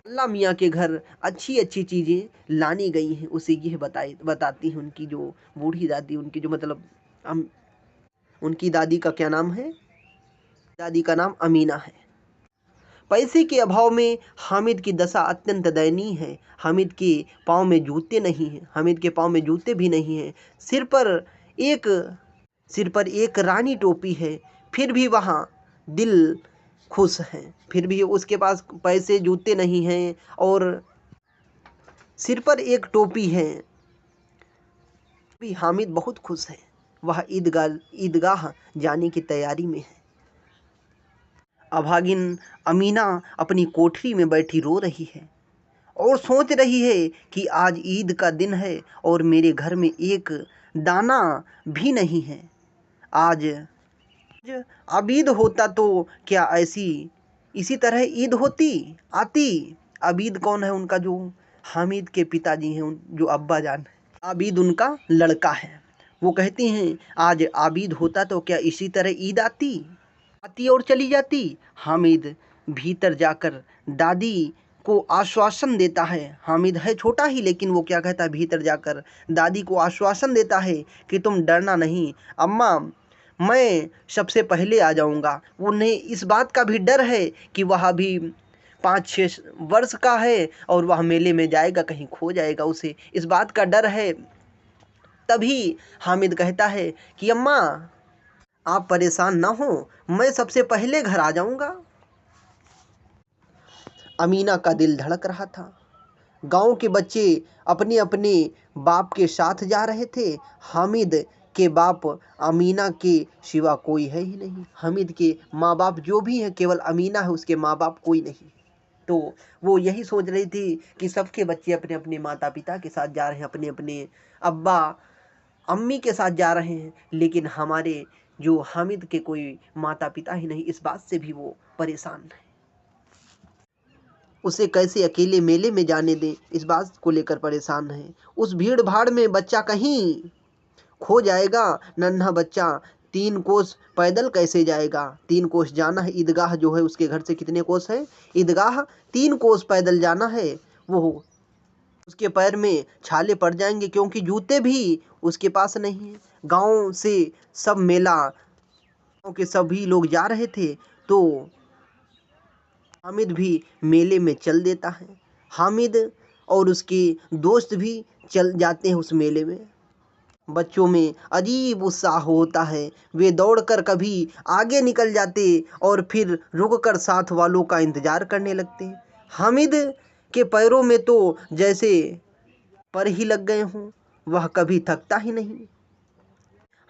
अल्लाह मियाँ के घर अच्छी अच्छी चीज़ें लानी गई हैं। उसे यह बताती हैं उनकी जो बूढ़ी दादी, उनकी जो मतलब उनकी दादी का क्या नाम है? दादी का नाम अमीना है। पैसे के अभाव में हामिद की दशा अत्यंत दयनीय है। हामिद के पाँव में जूते नहीं हैं, हामिद के पाँव में जूते भी नहीं हैं। सिर पर एक रानी टोपी है, फिर भी वहाँ दिल खुश है। फिर भी उसके पास पैसे जूते नहीं हैं और सिर पर एक टोपी है, भी हामिद बहुत खुश है। वह ईदगाह जाने की तैयारी में है। अभागिन अमीना अपनी कोठरी में बैठी रो रही है और सोच रही है कि आज ईद का दिन है और मेरे घर में एक दाना भी नहीं है। आज आबिद होता तो क्या इसी तरह ईद आती। आबिद कौन है? उनका जो हामिद के पिताजी हैं, जो अब्बा जान है। आबिद उनका लड़का है। वो कहती हैं आज आबिद होता तो क्या इसी तरह ईद आती और चली जाती। हामिद भीतर जाकर दादी को आश्वासन देता है। हामिद है छोटा ही, लेकिन वो क्या कहता है? भीतर जाकर दादी को आश्वासन देता है कि तुम डरना नहीं अम्मा, मैं सबसे पहले आ जाऊंगा। उन्हें इस बात का भी डर है कि वह अभी 5-6 वर्ष का है और वह मेले में जाएगा, कहीं खो जाएगा, उसे इस बात का डर है। तभी हामिद कहता है कि अम्मा आप परेशान ना हो, मैं सबसे पहले घर आ जाऊंगा। अमीना का दिल धड़क रहा था। गांव के बच्चे अपने अपने बाप के साथ जा रहे थे। हामिद के बाप अमीना के सिवा कोई है ही नहीं। हामिद के माँ बाप जो भी हैं केवल अमीना है, उसके माँ बाप कोई नहीं। तो वो यही सोच रही थी कि सबके बच्चे अपने अपने माता पिता के साथ जा रहे हैं, अपने अपने अब्बा अम्मी के साथ जा रहे हैं, लेकिन हमारे जो हामिद के कोई माता पिता ही नहीं। इस बात से भी वो परेशान है। उसे कैसे अकेले मेले में जाने दें, इस बात को लेकर परेशान है। उस भीड़ भाड़ में बच्चा कहीं खो जाएगा। नन्हा बच्चा 3 कोस पैदल कैसे जाएगा? 3 कोस जाना है। ईदगाह जो है उसके घर से कितने कोस है? ईदगाह 3 कोस पैदल जाना है। वो उसके पैर में छाले पड़ जाएंगे, क्योंकि जूते भी उसके पास नहीं है। गांव से सब गांव के सभी लोग जा रहे थे, तो हामिद भी मेले में चल देता है। हामिद और उसके दोस्त भी चल जाते हैं उस मेले में। बच्चों में अजीब उत्साह होता है। वे दौड़कर कभी आगे निकल जाते और फिर रुककर साथ वालों का इंतजार करने लगते। हामिद के पैरों में तो जैसे पर ही लग गए हों, वह कभी थकता ही नहीं।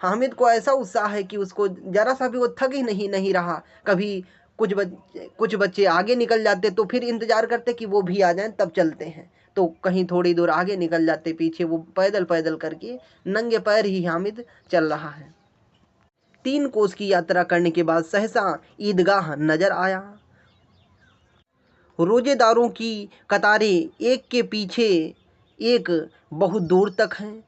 हामिद को ऐसा उत्साह है कि उसको जरा सा भी वो थक ही नहीं रहा। कभी कुछ बच्चे आगे निकल जाते तो फिर इंतजार करते कि वो भी आ जाएं तब चलते हैं, तो कहीं थोड़ी दूर आगे निकल जाते, पीछे वो पैदल पैदल करके नंगे पैर ही हामिद चल रहा है। 3 कोस की यात्रा करने के बाद सहसा ईदगाह नजर आया। रोजेदारों की कतारें एक के पीछे एक बहुत दूर तक हैं।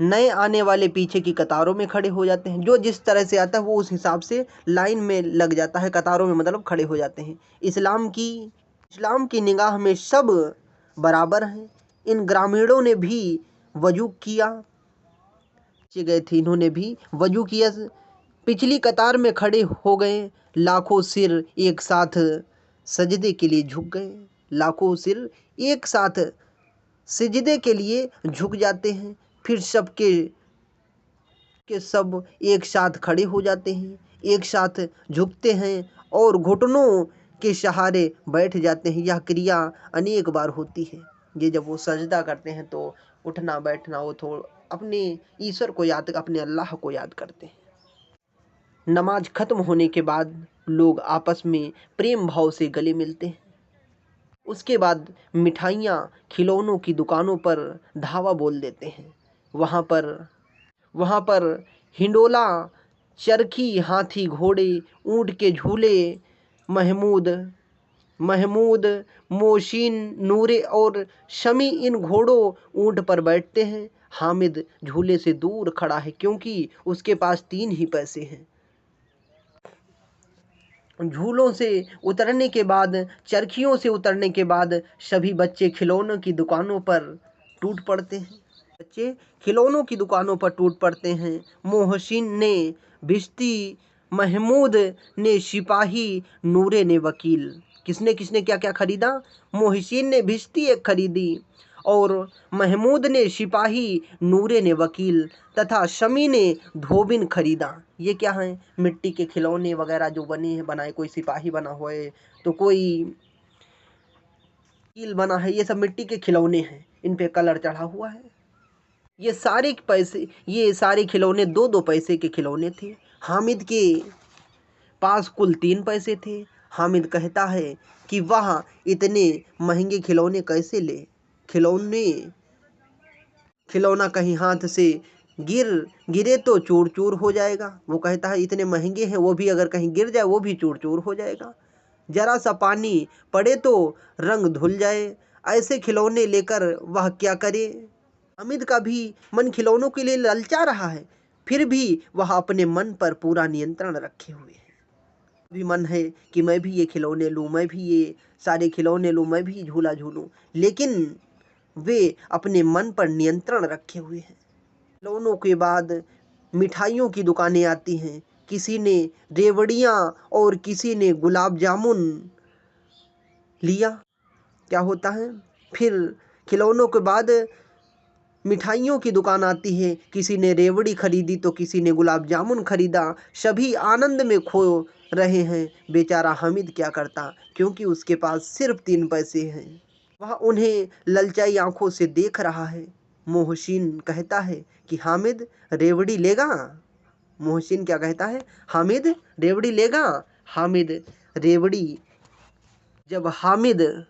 नए आने वाले पीछे की कतारों में खड़े हो जाते हैं। जो जिस तरह से आता है वो उस हिसाब से लाइन में लग जाता है, कतारों में मतलब खड़े हो जाते हैं। इस्लाम की निगाह में सब बराबर हैं। इन ग्रामीणों ने भी वजू किया, गए थे, इन्होंने भी वजू किया, पिछली कतार में खड़े हो गए। लाखों सिर एक साथ सजदे के लिए झुक गए। लाखों सिर एक साथ सजदे के लिए झुक जाते हैं। फिर सब एक साथ खड़े हो जाते हैं, एक साथ झुकते हैं और घुटनों के सहारे बैठ जाते हैं। यह क्रिया अनेक बार होती है। ये जब वो सजदा करते हैं तो उठना बैठना, वो थोड़ा अपने ईश्वर को याद, अपने अल्लाह को याद करते हैं। नमाज खत्म होने के बाद लोग आपस में प्रेम भाव से गले मिलते हैं। उसके बाद मिठाइयाँ, खिलौनों की दुकानों पर धावा बोल देते हैं। वहाँ पर हिंडोला, चरखी, हाथी, घोड़े, ऊँट के झूले, महमूद, मोशिन, नूरे और शमी इन घोड़ों ऊँट पर बैठते हैं। हामिद झूले से दूर खड़ा है क्योंकि उसके पास 3 ही पैसे हैं। झूलों से उतरने के बाद, चरखियों से उतरने के बाद सभी बच्चे खिलौनों की दुकानों पर टूट पड़ते हैं। मोहसिन ने भिश्ती, महमूद ने सिपाही, नूरे ने वकील। किसने क्या क्या खरीदा? मोहसिन ने भिश्ती एक खरीदी और महमूद ने सिपाही, नूरे ने वकील तथा शमी ने धोबिन खरीदा। ये क्या है? मिट्टी के खिलौने वगैरह जो बनाए, कोई सिपाही बना हुआ है तो कोई वकील बना है, ये सब मिट्टी के खिलौने हैं, इन पे कलर चढ़ा हुआ है। ये सारे खिलौने 2-2 पैसे के खिलौने थे। हामिद के पास कुल 3 पैसे थे। हामिद कहता है कि वह इतने महंगे खिलौने कैसे ले? खिलौना कहीं हाथ से गिरे तो चूर चूर हो जाएगा। वो कहता है इतने महंगे हैं, वो भी अगर कहीं गिर जाए वो भी चूर चूर हो जाएगा। जरा सा पानी पड़े तो रंग धुल जाए। ऐसे खिलौने लेकर वह क्या करे? हामिद का भी मन खिलौनों के लिए ललचा रहा है, फिर भी वह अपने मन पर पूरा नियंत्रण रखे हुए है। भी मन है कि मैं भी ये खिलौने लूँ, मैं भी ये सारे खिलौने लूँ, मैं भी झूला झूलूँ, लेकिन वे अपने मन पर नियंत्रण रखे हुए हैं। खिलौनों के बाद मिठाइयों की दुकानें आती हैं। किसी ने रेवड़ियाँ और किसी ने गुलाब जामुन लिया। क्या होता है? फिर खिलौनों के बाद मिठाइयों की दुकान आती है। किसी ने रेवड़ी खरीदी तो किसी ने गुलाब जामुन खरीदा। सभी आनंद में खो रहे हैं। बेचारा हामिद क्या करता, क्योंकि उसके पास सिर्फ 3 पैसे हैं। वह उन्हें ललचाई आंखों से देख रहा है। मोहसिन कहता है कि हामिद रेवड़ी लेगा? मोहसिन क्या कहता है? हामिद रेवड़ी लेगा? जब हामिद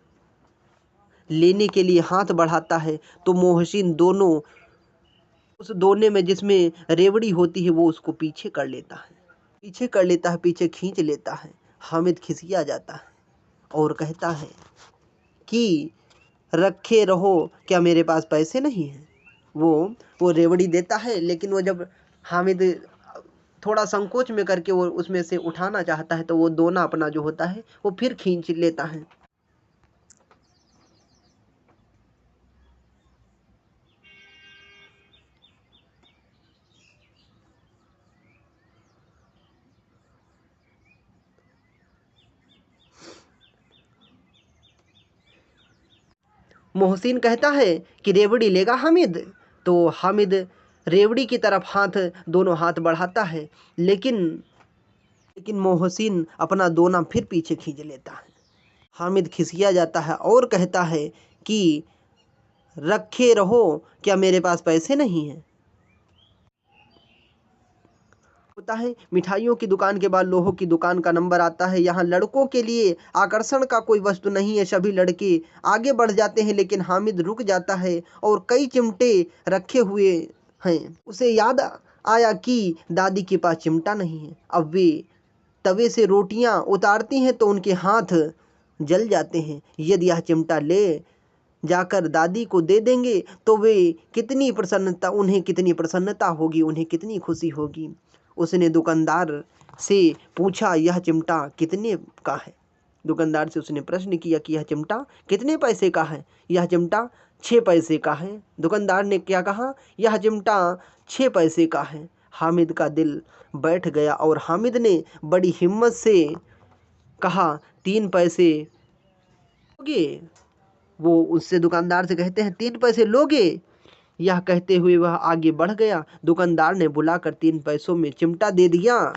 लेने के लिए हाथ बढ़ाता है तो मोहसिन उस दोने में जिसमें रेवड़ी होती है वो उसको पीछे कर लेता है, पीछे खींच लेता है। हामिद खिसिया जाता है और कहता है कि रखे रहो, क्या मेरे पास पैसे नहीं हैं? वो रेवड़ी देता है, लेकिन वो जब हामिद थोड़ा संकोच में करके वो उसमें से उठाना चाहता है तो वो दोना अपना जो होता है वो फिर खींच लेता है। मोहसिन कहता है कि रेवड़ी लेगा हामिद? तो हामिद रेवड़ी की तरफ दोनों हाथ बढ़ाता है, लेकिन मोहसिन अपना दोना फिर पीछे खींच लेता है। हामिद खिसिया जाता है और कहता है कि रखे रहो, क्या मेरे पास पैसे नहीं हैं? होता है मिठाइयों की दुकान के बाद लोहों की दुकान का नंबर आता है। यहाँ लड़कों के लिए आकर्षण का कोई वस्तु नहीं है। सभी लड़के आगे बढ़ जाते हैं, लेकिन हामिद रुक जाता है और कई चिमटे रखे हुए हैं। उसे याद आया कि दादी के पास चिमटा नहीं है। अब वे तवे से रोटियां उतारती हैं तो उनके हाथ जल जाते हैं। यदि यह चिमटा ले जाकर दादी को दे देंगे तो उन्हें कितनी प्रसन्नता होगी, उन्हें कितनी खुशी होगी। उसने दुकानदार से पूछा, यह चिमटा कितने का है? दुकानदार से उसने प्रश्न किया कि यह चिमटा कितने पैसे का है? यह चिमटा 6 पैसे का है। दुकानदार ने क्या कहा? यह चिमटा 6 पैसे का है। हामिद का दिल बैठ गया और हामिद ने बड़ी हिम्मत से कहा, 3 पैसे लोगे? वो उससे दुकानदार से कहते हैं, 3 पैसे लोगे? यह कहते हुए वह आगे बढ़ गया। दुकानदार ने बुलाकर 3 पैसों में चिमटा दे दिया।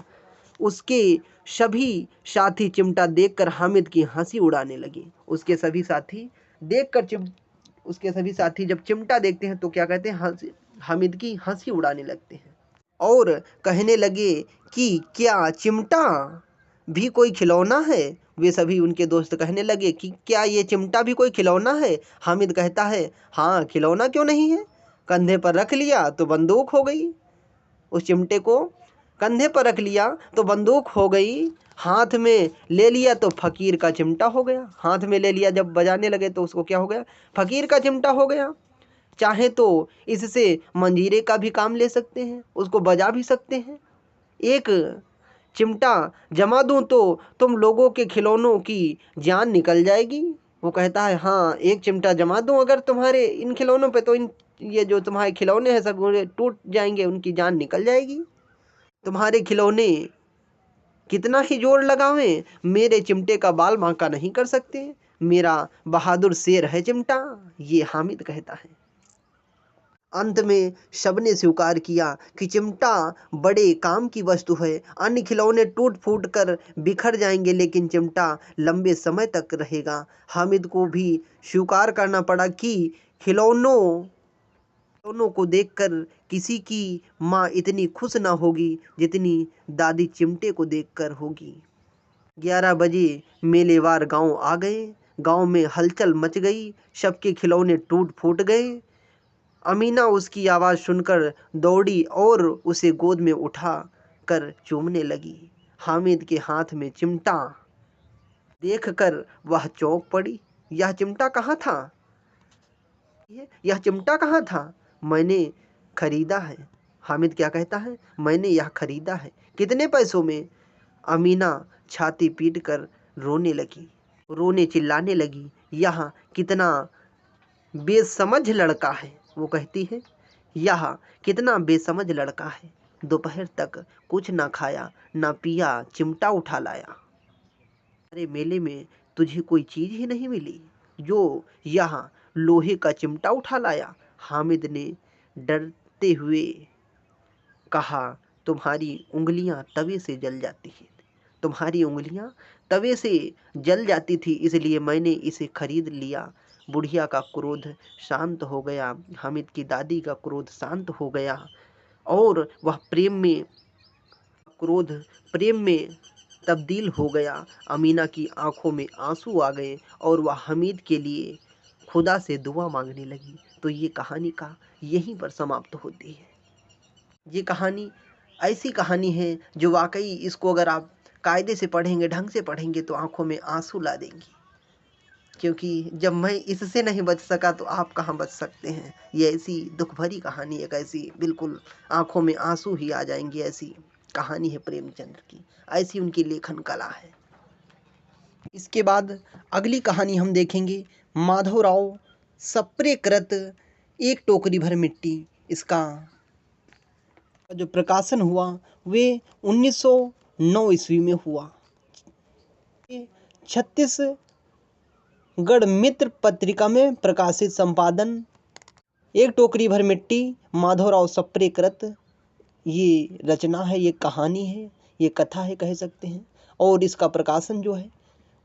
उसके सभी साथी चिमटा देखकर हामिद की हंसी उड़ाने लगे। उसके सभी साथी जब चिमटा देखते हैं तो क्या कहते हैं? हामिद की हंसी उड़ाने लगते हैं और कहने लगे कि क्या चिमटा भी कोई खिलौना है? वे सभी उनके दोस्त कहने लगे कि क्या ये चिमटा भी कोई खिलौना है? हामिद कहता है, हाँ, खिलौना क्यों नहीं है? कंधे पर रख लिया तो बंदूक हो गई। उस चिमटे को कंधे पर रख लिया तो बंदूक हो गई, हाथ में ले लिया तो फकीर का चिमटा हो गया। हाथ में ले लिया, जब बजाने लगे तो उसको क्या हो गया? फकीर का चिमटा हो गया। चाहे तो इससे मंजीरे का भी काम ले सकते हैं, उसको बजा भी सकते हैं। एक चिमटा जमा दूं तो तुम लोगों के खिलौनों की जान निकल जाएगी। वो कहता है, हाँ, एक चिमटा जमा दूं अगर तुम्हारे इन खिलौनों पे तो ये जो तुम्हारे खिलौने हैं सब टूट जाएंगे, उनकी जान निकल जाएगी। तुम्हारे खिलौने कितना ही जोर लगावें, मेरे चिमटे का बाल बांका नहीं कर सकते। मेरा बहादुर शेर है चिमटा, ये हामिद कहता है। अंत में सबने स्वीकार किया कि चिमटा बड़े काम की वस्तु है। अन्य खिलौने टूट फूट कर बिखर जाएंगे लेकिन चिमटा लंबे समय तक रहेगा। हामिद को भी स्वीकार करना पड़ा कि खिलौनों को देखकर किसी की माँ इतनी खुश ना होगी जितनी दादी चिमटे को देखकर होगी। 11 बजे मेलेवार गांव आ गए। गांव में हलचल मच गई, सबके खिलौने टूट फूट गए। अमीना उसकी आवाज़ सुनकर दौड़ी और उसे गोद में उठा कर चूमने लगी। हामिद के हाथ में चिमटा देखकर वह चौंक पड़ी। यह चिमटा कहाँ था? मैंने खरीदा है। हामिद क्या कहता है? मैंने यह खरीदा है। कितने पैसों में? अमीना छाती पीट कर रोने चिल्लाने लगी। यह कितना बेसमझ लड़का है। वो कहती है, यह कितना बेसमझ लड़का है, दोपहर तक कुछ ना खाया ना पिया, चिमटा उठा लाया। अरे मेले में तुझे कोई चीज ही नहीं मिली जो यहाँ लोहे का चिमटा उठा लाया? हामिद ने डरते हुए कहा, तुम्हारी उंगलियां तवे से जल जाती थी इसलिए मैंने इसे खरीद लिया। बुढ़िया का क्रोध शांत हो गया, हामिद की दादी का क्रोध शांत हो गया और वह प्रेम में तब्दील हो गया। अमीना की आंखों में आंसू आ गए और वह हामिद के लिए खुदा से दुआ मांगने लगी। तो ये कहानी का यहीं पर समाप्त होती है। ये कहानी ऐसी कहानी है जो वाकई इसको अगर आप कायदे से पढ़ेंगे, ढंग से पढ़ेंगे तो आंखों में आंसू ला देंगी। क्योंकि जब मैं इससे नहीं बच सका तो आप कहाँ बच सकते हैं। ये ऐसी दुख भरी कहानी, एक ऐसी बिल्कुल आंखों में आंसू ही आ जाएंगे ऐसी कहानी है प्रेमचंद्र की। ऐसी उनकी लेखन कला है। इसके बाद अगली कहानी हम देखेंगे, माधवराव सप्रेकृत एक टोकरी भर मिट्टी। इसका जो प्रकाशन हुआ वे 1909 ईस्वी में हुआ। छत्तीसगढ़ मित्र पत्रिका में प्रकाशित। संपादन एक टोकरी भर मिट्टी, माधवराव सप्रेकृत। ये रचना है, ये कहानी है, ये कथा है कह सकते हैं। और इसका प्रकाशन जो है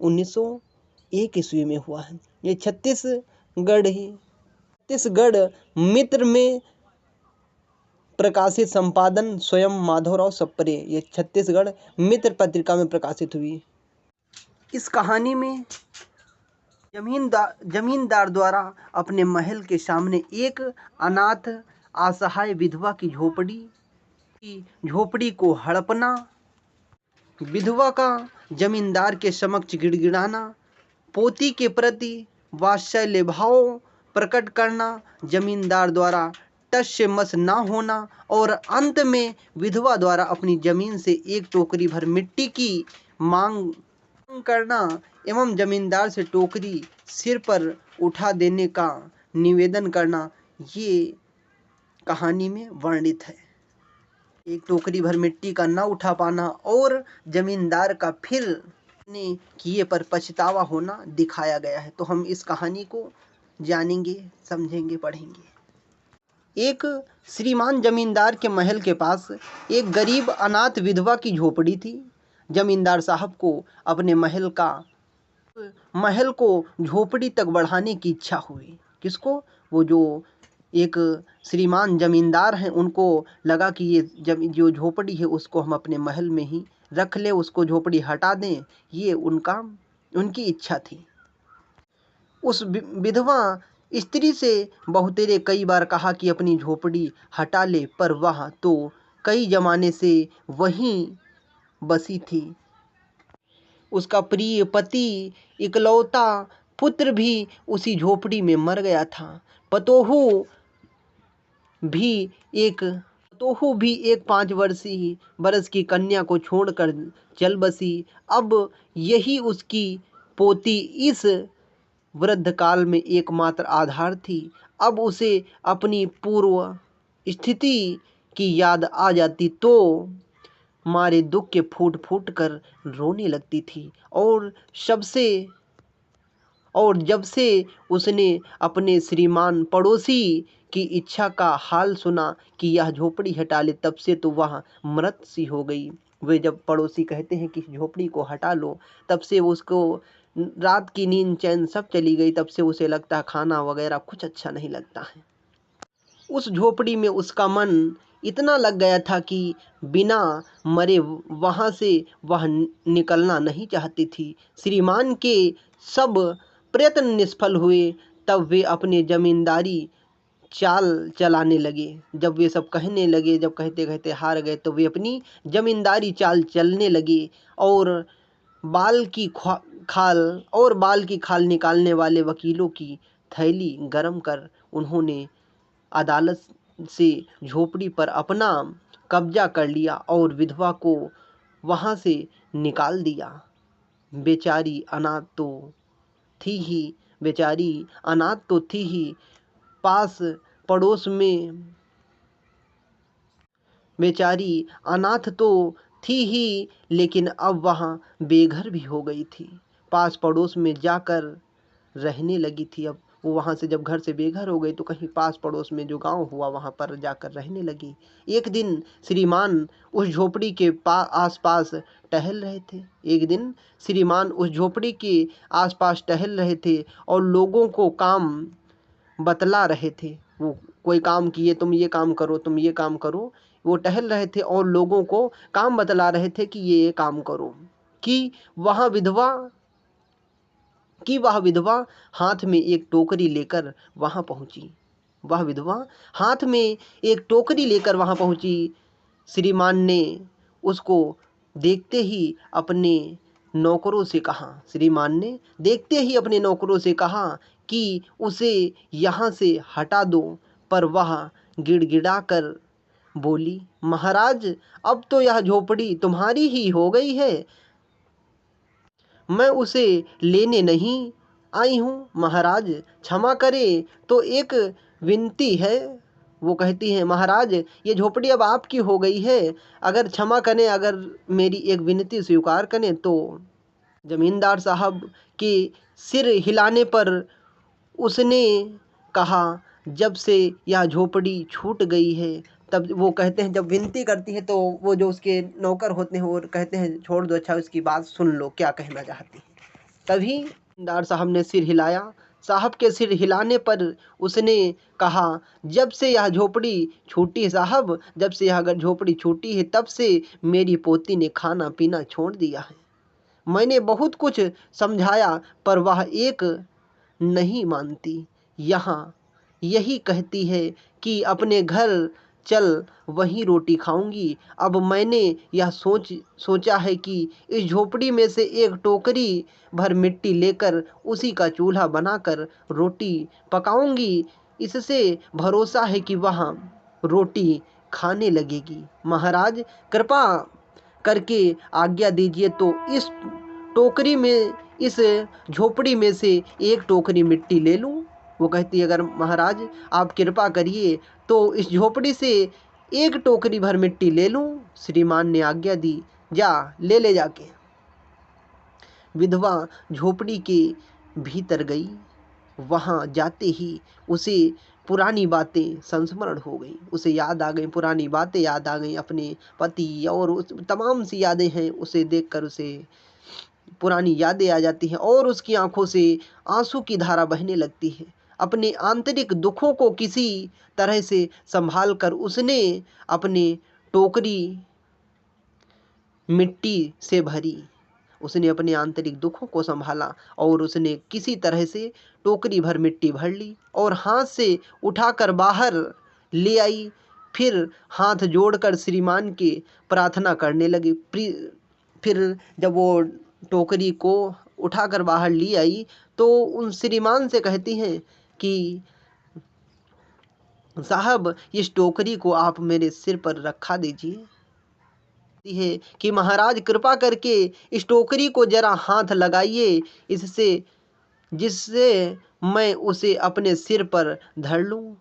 1901 ईस्वी में हुआ है। ये छत्तीसगढ़ मित्र में प्रकाशित। संपादन स्वयं माधवराव सप्रे। ये छत्तीसगढ़ मित्र पत्रिका में प्रकाशित हुई। इस कहानी में जमींदार द्वारा अपने महल के सामने एक अनाथ असहाय विधवा की झोपड़ी कि झोपड़ी को हड़पना, विधवा का जमींदार के समक्ष गिड़गिड़ाना, पोती के प्रति वात्सल्य भाव प्रकट करना, जमींदार द्वारा टस से मस ना होना और अंत में विधवा द्वारा अपनी जमीन से एक टोकरी भर मिट्टी की मांग करना एवं जमींदार से टोकरी सिर पर उठा देने का निवेदन करना, ये कहानी में वर्णित है। एक टोकरी भर मिट्टी का न उठा पाना और जमींदार का फिर ने किए पर पछतावा होना दिखाया गया है। तो हम इस कहानी को जानेंगे, समझेंगे, पढ़ेंगे। एक श्रीमान जमींदार के महल के पास एक गरीब अनाथ विधवा की झोपड़ी थी। जमींदार साहब को अपने महल को झोपड़ी तक बढ़ाने की इच्छा हुई। किसको? वो जो एक श्रीमान जमींदार हैं, उनको लगा कि ये जो झोपड़ी है उसको हम अपने महल में ही रख ले, उसको झोपड़ी हटा दें, ये उनकी इच्छा थी। उस विधवा स्त्री से बहुतेरे कई बार कहा कि अपनी झोपड़ी हटा ले, पर वह तो कई जमाने से वहीं बसी थी। उसका प्रिय पति, इकलौता पुत्र भी उसी झोपड़ी में मर गया था। पतोहू भी एक 5 वर्ष की कन्या को छोड़कर चल बसी। अब यही उसकी पोती इस वृद्ध काल में एकमात्र आधार थी। अब उसे अपनी पूर्व स्थिति की याद आ जाती तो मारे दुख के फूट फूट कर रोने लगती थी। और जब से उसने अपने श्रीमान पड़ोसी की इच्छा का हाल सुना कि यह झोपड़ी हटा ले, तब से तो वह मृत सी हो गई। वे जब पड़ोसी कहते हैं कि झोपड़ी को हटा लो, तब से उसको रात की नींद चैन सब चली गई। तब से उसे लगता है खाना वगैरह कुछ अच्छा नहीं लगता है। उस झोपड़ी में उसका मन इतना लग गया था कि बिना मरे वहाँ से वह निकलना नहीं चाहती थी। श्रीमान के सब प्रयत्न निष्फल हुए। तब वे अपने जमींदारी चाल चलाने लगे। जब वे सब कहने लगे, जब कहते कहते हार गए, तो वे अपनी जमींदारी चाल चलने लगे और बाल की खाल निकालने वाले वकीलों की थैली गरम कर उन्होंने अदालत से झोपड़ी पर अपना कब्जा कर लिया और विधवा को वहाँ से निकाल दिया। बेचारी अनाथ तो थी ही, पास पड़ोस में बेचारी अनाथ तो थी ही, लेकिन अब वहाँ बेघर भी हो गई थी। पास पड़ोस में जाकर रहने लगी थी। अब वो वहाँ से जब घर से बेघर हो गई तो कहीं पास पड़ोस में जो गांव हुआ वहाँ पर जाकर रहने लगी। एक दिन श्रीमान उस झोपड़ी के आसपास टहल रहे थे और लोगों को काम बतला रहे थे। वो कोई काम किए, तुम ये काम करो, तुम ये काम करो। वो टहल रहे थे और लोगों को काम बतला रहे थे कि ये काम करो। कि वह विधवा हाथ में एक टोकरी लेकर वहाँ पहुँची। श्रीमान ने उसको देखते ही अपने नौकरों से कहा कि उसे यहाँ से हटा दो, पर वह गिड़गिड़ाकर बोली, महाराज, अब तो यह झोपड़ी तुम्हारी ही हो गई है, मैं उसे लेने नहीं आई हूँ। महाराज क्षमा करें, तो एक विनती है। वो कहती है, महाराज, ये झोपड़ी अब आपकी हो गई है, अगर क्षमा करें, अगर मेरी एक विनती स्वीकार करें तो। जमींदार साहब के सिर हिलाने पर उसने कहा, जब से यह झोपड़ी छूट गई है, तब वो कहते हैं, जब विनती करती है तो वो जो उसके नौकर होते हैं वो कहते हैं, छोड़ दो, अच्छा उसकी बात सुन लो, क्या कहना चाहती है। तभी जमींदार साहब ने सिर हिलाया। साहब के सिर हिलाने पर उसने कहा, जब से यह झोपड़ी छूटी साहब, जब से यह झोपड़ी छूटी है, तब से मेरी पोती ने खाना पीना छोड़ दिया है। मैंने बहुत कुछ समझाया, पर वह एक नहीं मानती। यहाँ यही कहती है कि अपने घर चल वहीं रोटी खाऊंगी। अब मैंने यह सोचा है कि इस झोपड़ी में से एक टोकरी भर मिट्टी लेकर उसी का चूल्हा बनाकर रोटी पकाऊंगी। इससे भरोसा है कि वह रोटी खाने लगेगी। महाराज कृपा करके आज्ञा दीजिए तो इस टोकरी में, इस झोपड़ी में से एक टोकरी मिट्टी ले लूं। वो कहती है, अगर महाराज आप कृपा करिए तो इस झोपड़ी से एक टोकरी भर मिट्टी ले लूं। श्रीमान ने आज्ञा दी, जा ले जाके। विधवा झोपड़ी के भीतर गई। वहां जाते ही उसे पुरानी बातें संस्मरण हो गई। उसे याद आ गई, पुरानी बातें याद आ गई, अपने पति और उस तमाम सी यादें हैं। उसे देखकर उसे पुरानी यादें आ जाती हैं और उसकी आंखों से आंसू की धारा बहने लगती है। अपने आंतरिक दुखों को किसी तरह से संभाल कर उसने अपनी टोकरी मिट्टी से भरी। उसने अपने आंतरिक दुखों को संभाला और उसने किसी तरह से टोकरी भर मिट्टी भर ली और हाथ से उठाकर बाहर ले आई। फिर हाथ जोड़कर श्रीमान की प्रार्थना करने लगी। फिर जब वो टोकरी को उठाकर बाहर ली आई तो उन श्रीमान से कहती हैं कि साहब, इस टोकरी को आप मेरे सिर पर रखा दीजिए। है कि महाराज कृपा करके इस टोकरी को जरा हाथ लगाइए, इससे जिससे मैं उसे अपने सिर पर धर लूं।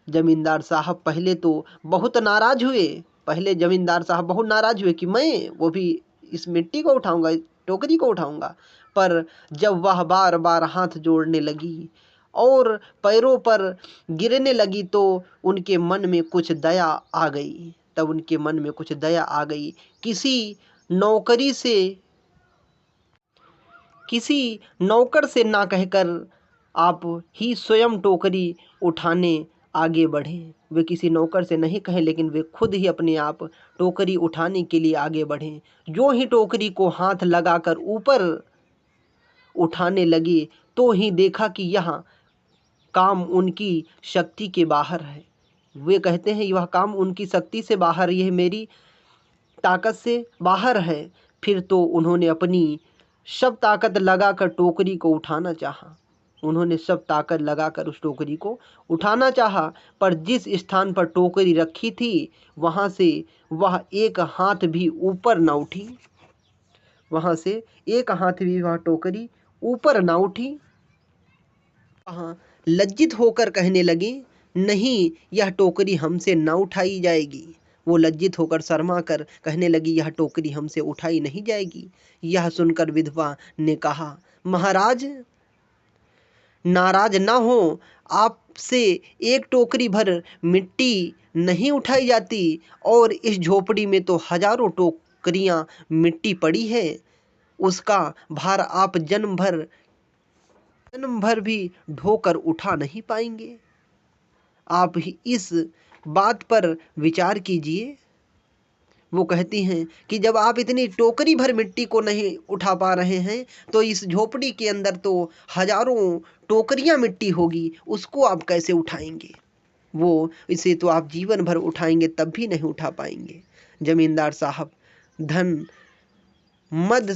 जमींदार साहब पहले तो बहुत नाराज हुए। पहले जमींदार साहब बहुत नाराज हुए कि मैं वो भी इस मिट्टी को उठाऊंगा, इस टोकरी को उठाऊंगा। पर जब वह बार बार हाथ जोड़ने लगी और पैरों पर गिरने लगी तो उनके मन में कुछ दया आ गई। तब उनके मन में कुछ दया आ गई। किसी नौकर से ना कहकर आप ही स्वयं टोकरी उठाने आगे बढ़े। वे किसी नौकर से नहीं कहे, लेकिन वे खुद ही अपने आप टोकरी उठाने के लिए आगे बढ़े। जो ही टोकरी को हाथ लगाकर ऊपर उठाने लगे तो ही देखा कि यह काम उनकी शक्ति के बाहर है। वे कहते हैं यह काम उनकी शक्ति से बाहर, यह मेरी ताकत से बाहर है। फिर तो उन्होंने अपनी सब ताकत लगाकर टोकरी को उठाना चाहा। उन्होंने सब ताकत लगाकर उस टोकरी को उठाना चाहा, पर जिस स्थान पर टोकरी रखी थी वहां से वह एक हाथ भी ऊपर न उठी। वहां से एक हाथ भी वह टोकरी ऊपर न उठी। वहां लज्जित होकर कहने लगे, नहीं, यह टोकरी हमसे न उठाई जाएगी। वो लज्जित होकर शर्मा कर कहने लगी, यह टोकरी हमसे उठाई नहीं जाएगी। यह सुनकर विधवा ने कहा, महाराज नाराज ना हो, आपसे एक टोकरी भर मिट्टी नहीं उठाई जाती और इस झोपड़ी में तो हजारों टोकरियां मिट्टी पड़ी है। उसका भार आप जन्म भर भी ढोकर उठा नहीं पाएंगे। आप ही इस बात पर विचार कीजिए। वो कहती हैं कि जब आप इतनी टोकरी भर मिट्टी को नहीं उठा पा रहे हैं तो इस झोपड़ी के अंदर तो हजारों टोकरियां मिट्टी होगी, उसको आप कैसे उठाएंगे? वो इसे तो आप जीवन भर उठाएंगे तब भी नहीं उठा पाएंगे। जमींदार साहब धन मद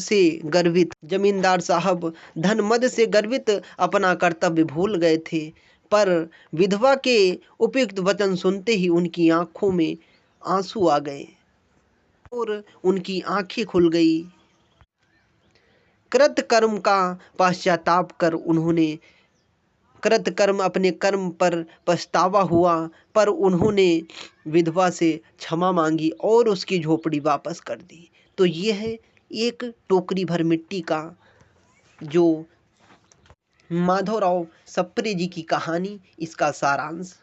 से गर्वित अपना कर्तव्य भूल गए थे। पर विधवा के उपयुक्त वचन सुनते ही उनकी आंखों में आंसू आ गए और उनकी आंखें खुल गई। कृतकर्म का पश्चाताप कर उन्होंने कृतकर्म अपने कर्म पर पछतावा हुआ, पर उन्होंने विधवा से क्षमा मांगी और उसकी झोपड़ी वापस कर दी। तो ये है एक टोकरी भर मिट्टी का जो माधवराव सप्रे जी की कहानी, इसका सारांश।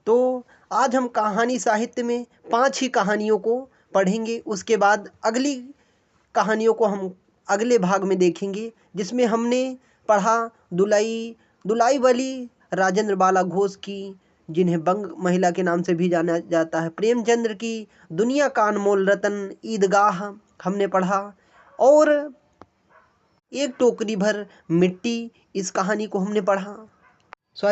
तो आज हम कहानी साहित्य में 5 ही कहानियों को पढ़ेंगे। उसके बाद अगली कहानियों को हम अगले भाग में देखेंगे, जिसमें हमने पढ़ा दुलाई वाली राजेंद्र बाला घोष की, जिन्हें बंग महिला के नाम से भी जाना जाता है, प्रेमचंद्र की दुनिया का अनमोल रतन ईदगाह हमने पढ़ा, और एक टोकरी भर मिट्टी, इस कहानी को हमने पढ़ा।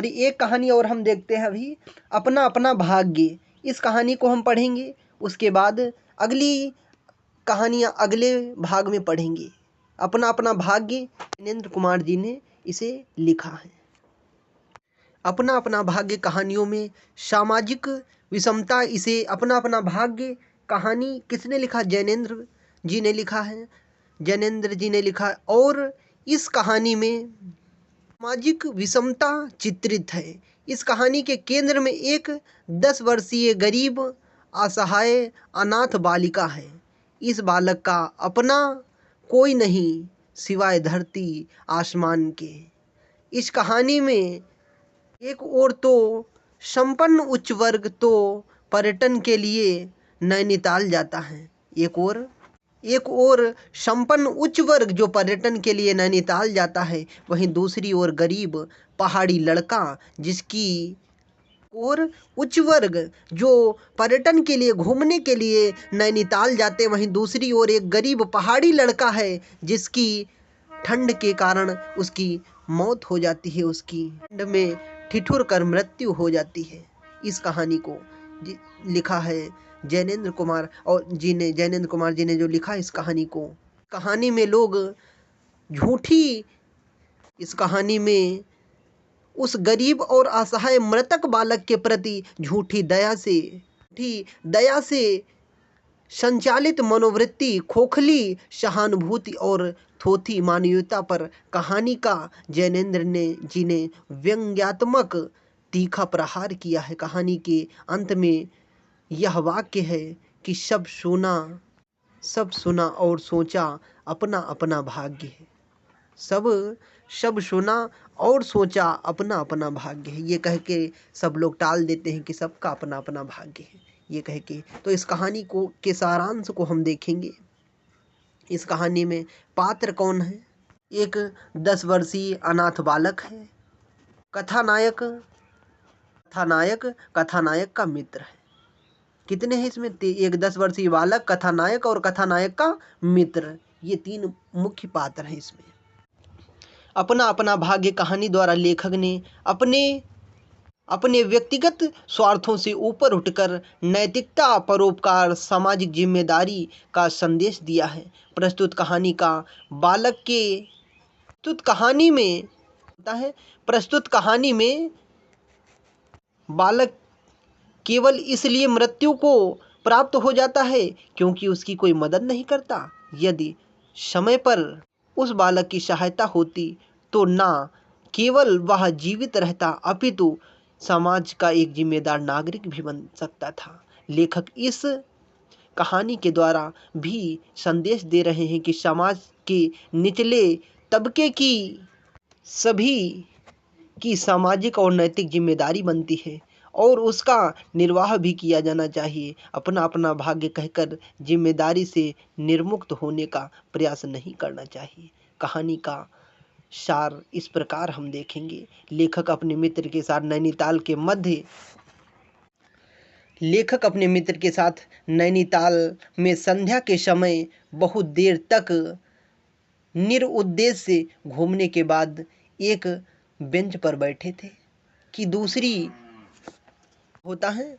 एक कहानी और हम देखते हैं अभी, अपना अपना भाग्य। इस कहानी को हम पढ़ेंगे, उसके बाद अगली कहानियाँ अगले भाग में पढ़ेंगे। अपना अपना भाग्य जैनेंद्र कुमार जी ने इसे लिखा है। अपना अपना भाग्य कहानियों में सामाजिक विषमता, इसे अपना अपना भाग्य कहानी किसने लिखा? जैनेंद्र जी ने लिखा है। जैनेंद्र जी ने लिखा और इस कहानी में सामाजिक विषमता चित्रित है। इस कहानी के केंद्र में एक 10 वर्षीय गरीब असहाय अनाथ बालिका है। इस बालक का अपना कोई नहीं सिवाय धरती आसमान के। इस कहानी में एक ओर तो संपन्न उच्च वर्ग तो पर्यटन के लिए नैनीताल जाता है, एक और संपन्न उच्च वर्ग जो पर्यटन के लिए नैनीताल जाता है, वहीं दूसरी ओर गरीब पहाड़ी लड़का जिसकी और उच्च वर्ग जो पर्यटन के लिए घूमने के लिए नैनीताल जाते, वहीं दूसरी ओर एक गरीब पहाड़ी लड़का है जिसकी ठंड के कारण उसकी मौत हो जाती है, उसकी ठंड में ठिठुर कर मृत्यु हो जाती है। इस कहानी को लिखा है जैनेंद्र कुमार जी ने जो लिखा इस कहानी को, कहानी में लोग झूठी, इस कहानी में उस गरीब और असहाय मृतक बालक के प्रति झूठी दया से संचालित मनोवृत्ति, खोखली सहानुभूति और थोथी मानवीयता पर कहानी का जैनेंद्र जी ने व्यंग्यात्मक तीखा प्रहार किया है। कहानी के अंत में यह वाक्य है कि सब सुना और सोचा अपना अपना भाग्य है। सब सुना और सोचा अपना अपना भाग्य है। ये कह के सब लोग टाल देते हैं कि सबका अपना अपना भाग्य है, ये कह के। तो इस कहानी को के सारांश को हम देखेंगे। इस कहानी में पात्र कौन है? एक 10 वर्षीय अनाथ बालक है। कथानायक का मित्र है। कितने हैं इसमें? एक 10 वर्षीय बालक, कथानायक और कथानायक का मित्र, ये 3 मुख्य पात्र हैं इसमें। अपना अपना भाग्य कहानी द्वारा लेखक ने अपने व्यक्तिगत स्वार्थों से ऊपर उठकर नैतिकता, परोपकार, सामाजिक जिम्मेदारी का संदेश दिया है। प्रस्तुत कहानी में बालक केवल इसलिए मृत्यु को प्राप्त हो जाता है क्योंकि उसकी कोई मदद नहीं करता। यदि समय पर उस बालक की सहायता होती तो ना केवल वह जीवित रहता अपितु समाज का एक जिम्मेदार नागरिक भी बन सकता था। लेखक इस कहानी के द्वारा भी संदेश दे रहे हैं कि समाज के निचले तबके की सभी की सामाजिक और नैतिक जिम्मेदारी बनती है और उसका निर्वाह भी किया जाना चाहिए। अपना अपना भाग्य कहकर जिम्मेदारी से निर्मुक्त होने का प्रयास नहीं करना चाहिए। कहानी का सार इस प्रकार हम देखेंगे। लेखक अपने मित्र के साथ नैनीताल में संध्या के समय बहुत देर तक निरुद्देश्य घूमने के बाद एक बेंच पर बैठे थे कि दूसरी होता है।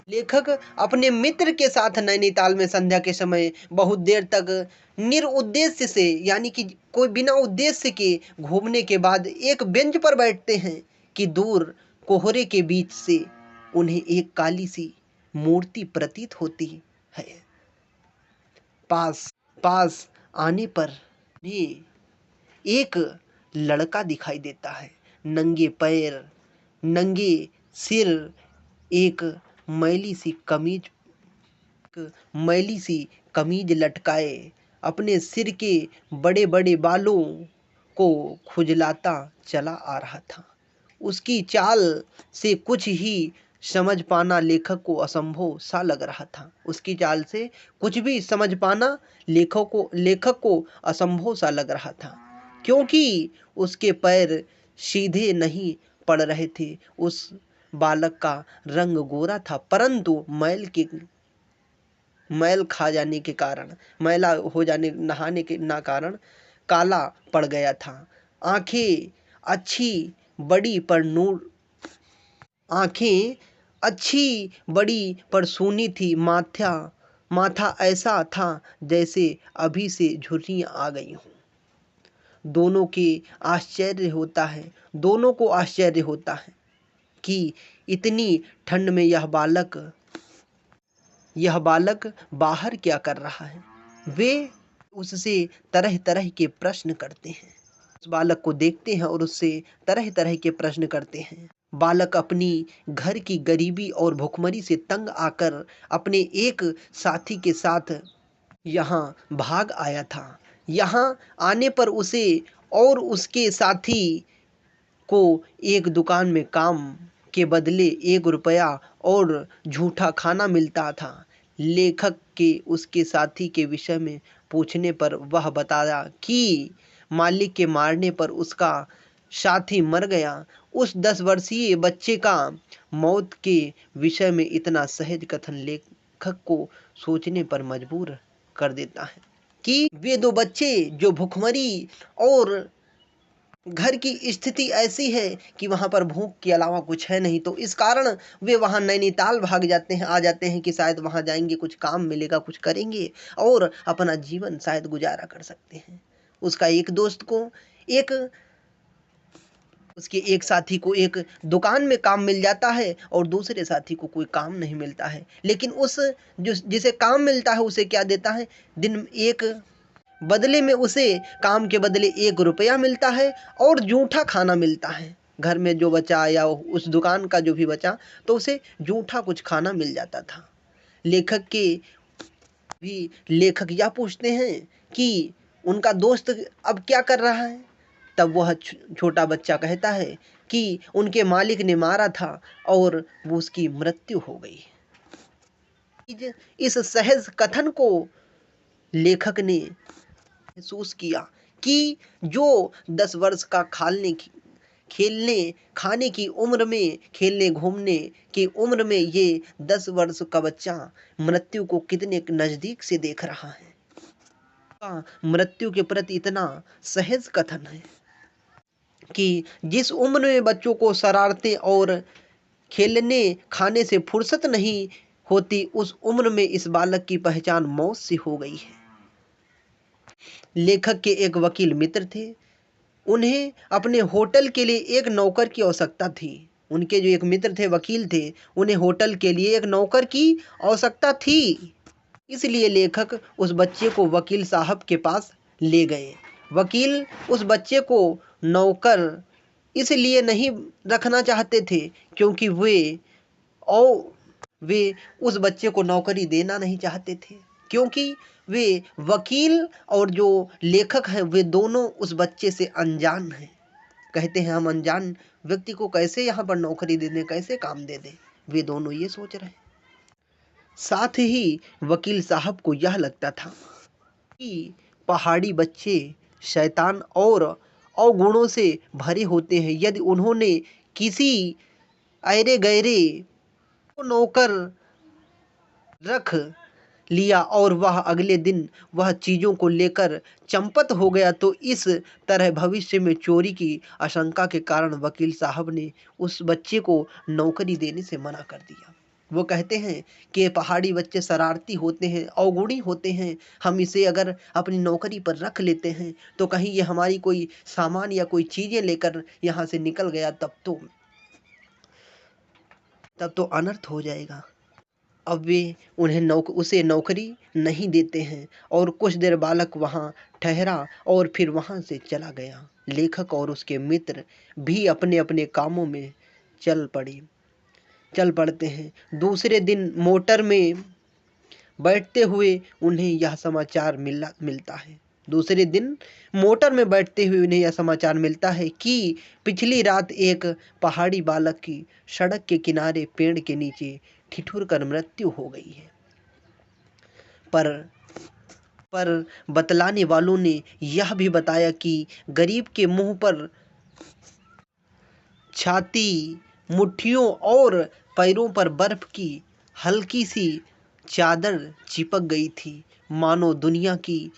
लेखक अपने मित्र के साथ नैनीताल में संध्या के समय बहुत देर तक निरुद्देश्य से, यानी कि कोई बिना उद्देश्य के घूमने के बाद एक बेंच पर बैठते हैं कि दूर कोहरे के बीच से उन्हें एक काली सी मूर्ति प्रतीत होती है। पास आने पर भी एक लड़का दिखाई देता है, नंगे पैर, नंगे सिर, एक मैली सी कमीज लटकाए, अपने सिर के बड़े बड़े बालों को खुजलाता चला आ रहा था। उसकी चाल से कुछ ही समझ पाना लेखक को असंभव सा लग रहा था। उसकी चाल से कुछ भी समझ पाना लेखक को असंभव सा लग रहा था, क्योंकि उसके पैर सीधे नहीं पड़ रहे थे। उस बालक का रंग गोरा था, परंतु मैल खा जाने के कारण, मैला हो जाने नहाने के ना कारण काला पड़ गया था। आंखें अच्छी बड़ी पर आंखें अच्छी बड़ी पर सूनी थी, माथा ऐसा था जैसे अभी से झुर्रियाँ आ गई हों। दोनों को आश्चर्य होता है कि इतनी ठंड में यह बालक बाहर क्या कर रहा है। वे उससे तरह तरह के प्रश्न करते हैं, उस बालक को देखते हैं और उससे तरह तरह के प्रश्न करते हैं। बालक अपनी घर की गरीबी और भुखमरी से तंग आकर अपने एक साथी के साथ यहाँ भाग आया था। यहाँ आने पर उसे और उसके साथी को एक दुकान में काम के बदले 1 रुपया और झूठा खाना मिलता था। लेखक के उसके साथी के विषय में पूछने पर वह बताया कि मालिक के मारने पर उसका साथी मर गया। उस 10 वर्षीय बच्चे का मौत के विषय में इतना सहज कथन लेखक को सोचने पर मजबूर कर देता है कि वे 2 बच्चे जो भुखमरी और घर की स्थिति ऐसी है कि वहाँ पर भूख के अलावा कुछ है नहीं, तो इस कारण वे वहाँ नैनीताल भाग जाते हैं, आ जाते हैं कि शायद वहाँ जाएंगे, कुछ काम मिलेगा, कुछ करेंगे और अपना जीवन शायद गुजारा कर सकते हैं। उसका एक दोस्त को उसके एक साथी को एक दुकान में काम मिल जाता है और दूसरे साथी को कोई काम नहीं मिलता है। लेकिन जिसे काम मिलता है उसे क्या देता है, बदले में उसे काम के बदले 1 रुपया मिलता है और जूठा खाना मिलता है। घर में जो बचा या उस दुकान का जो भी बचा तो उसे जूठा कुछ खाना मिल जाता था। लेखक यह पूछते हैं कि उनका दोस्त अब क्या कर रहा है। तब वह छोटा बच्चा कहता है कि उनके मालिक ने मारा था और वो उसकी मृत्यु हो गई। इस सहज कथन को लेखक ने महसूस किया कि जो 10 वर्ष का खेलने खाने की उम्र में, खेलने घूमने की उम्र में ये 10 वर्ष का बच्चा मृत्यु को कितने नजदीक से देख रहा है। मृत्यु के प्रति इतना सहज कथन है कि जिस उम्र में बच्चों को शरारतें और खेलने खाने से फुर्सत नहीं होती, उस उम्र में इस बालक की पहचान मौत से हो गई है। लेखक के एक वकील मित्र थे, उन्हें अपने होटल के लिए एक नौकर की आवश्यकता थी। उनके जो एक मित्र थे, वकील थे, उन्हें होटल के लिए एक नौकर की आवश्यकता थी। इसलिए लेखक उस बच्चे को वकील साहब के पास ले गए। वकील उस बच्चे को नौकर इसलिए नहीं रखना चाहते थे क्योंकि वे उस बच्चे को नौकरी देना नहीं चाहते थे, क्योंकि वे वकील और जो लेखक हैं वे दोनों उस बच्चे से अनजान हैं। कहते हैं हम अनजान व्यक्ति को कैसे यहाँ पर नौकरी दे दें, कैसे काम दे दें, वे दोनों ये सोच रहे हैं। साथ ही वकील साहब को यह लगता था कि पहाड़ी बच्चे शैतान और अवगुणों से भरे होते हैं। यदि उन्होंने किसी ऐरे गैरे को नौकर रख लिया और वह अगले दिन वह चीज़ों को लेकर चंपत हो गया, तो इस तरह भविष्य में चोरी की आशंका के कारण वकील साहब ने उस बच्चे को नौकरी देने से मना कर दिया। वो कहते हैं कि पहाड़ी बच्चे शरारती होते हैं, अवगुणी होते हैं, हम इसे अगर अपनी नौकरी पर रख लेते हैं तो कहीं ये हमारी कोई सामान या कोई चीज़ें लेकर यहाँ से निकल गया तब तो अनर्थ हो जाएगा। अब वे उसे नौकरी नहीं देते हैं और कुछ देर बालक वहाँ ठहरा और फिर वहाँ से चला गया। लेखक और उसके मित्र भी अपने अपने कामों में चल पड़ते हैं। दूसरे दिन मोटर में बैठते हुए उन्हें यह समाचार मिलता है कि पिछली रात एक पहाड़ी बालक की सड़क के किनारे पेड़ के नीचे ठिठुर कर मृत्यु हो गई है। पर बतलाने वालों ने यह भी बताया कि गरीब के मुंह पर छाती, मुट्ठियों और पैरों पर बर्फ की हल्की सी चादर चिपक गई थी, मानो दुनिया की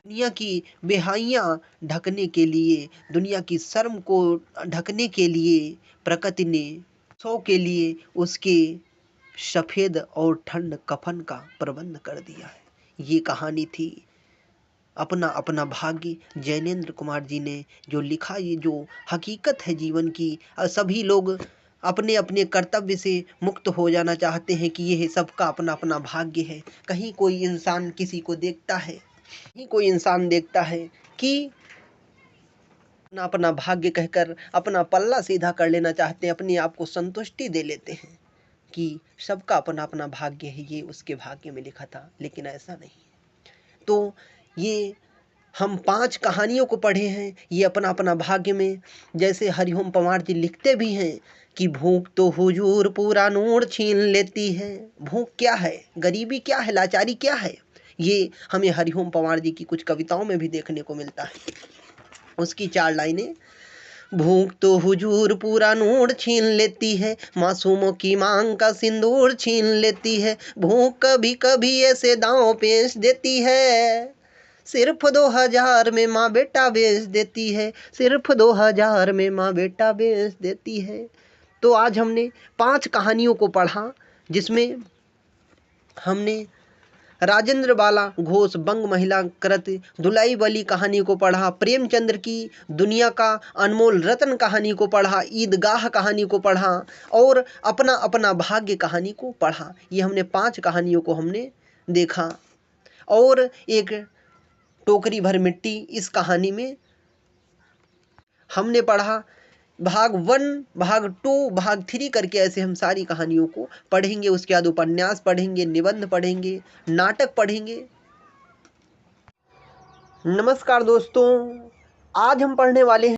दुनिया की बेहाइयाँ ढकने के लिए, दुनिया की शर्म को ढकने के लिए प्रकृति ने सौ के लिए उसके सफ़ेद और ठंड कफन का प्रबंध कर दिया है। ये कहानी थी अपना अपना भाग्य, जैनेंद्र कुमार जी ने जो लिखा, ये जो हकीकत है जीवन की। सभी लोग अपने अपने कर्तव्य से मुक्त हो जाना चाहते हैं कि यह सबका अपना अपना भाग्य है। कहीं कोई इंसान किसी को देखता है, कहीं कोई इंसान देखता है कि अपना अपना भाग्य कहकर अपना पल्ला सीधा कर लेना चाहते हैं, अपने आप को संतुष्टि दे लेते हैं कि सबका अपना अपना भाग्य है, ये उसके भाग्य में लिखा था। लेकिन ऐसा नहीं है। तो ये हम 5 कहानियों को पढ़े हैं, ये अपना अपना भाग्य में। जैसे हरिओम पंवार जी लिखते भी हैं कि भूख तो हुजूर पूरा नूर छीन लेती है। भूख क्या है, गरीबी क्या है, लाचारी क्या है, ये हमें हरिओम पंवार जी की कुछ कविताओं में भी देखने को मिलता है। उसकी 4 लाइनें, भूख तो हुजूर पूरा नूर छीन लेती है, मासूमों की मांग का सिंदूर छीन लेती है। भूख कभी कभी ऐसे दांव पेश देती है, सिर्फ 2000 में माँ बेटा बेच देती है, सिर्फ 2000 में माँ बेटा बेच देती है। तो आज हमने 5 कहानियों को पढ़ा, जिसमें हमने राजेंद्र बाला घोष बंग महिला कृत दुलाई वाली कहानी को पढ़ा, प्रेमचंद्र की दुनिया का अनमोल रत्न कहानी को पढ़ा, ईदगाह कहानी को पढ़ा और अपना अपना भाग्य कहानी को पढ़ा। ये हमने 5 कहानियों को हमने देखा। और एक टोकरी भर मिट्टी, इस कहानी में हमने पढ़ा भाग 1, भाग 2, भाग 3 करके। ऐसे हम सारी कहानियों को पढ़ेंगे। उसके बाद उपन्यास पढ़ेंगे, निबंध पढ़ेंगे, नाटक पढ़ेंगे। नमस्कार दोस्तों, आज हम पढ़ने वाले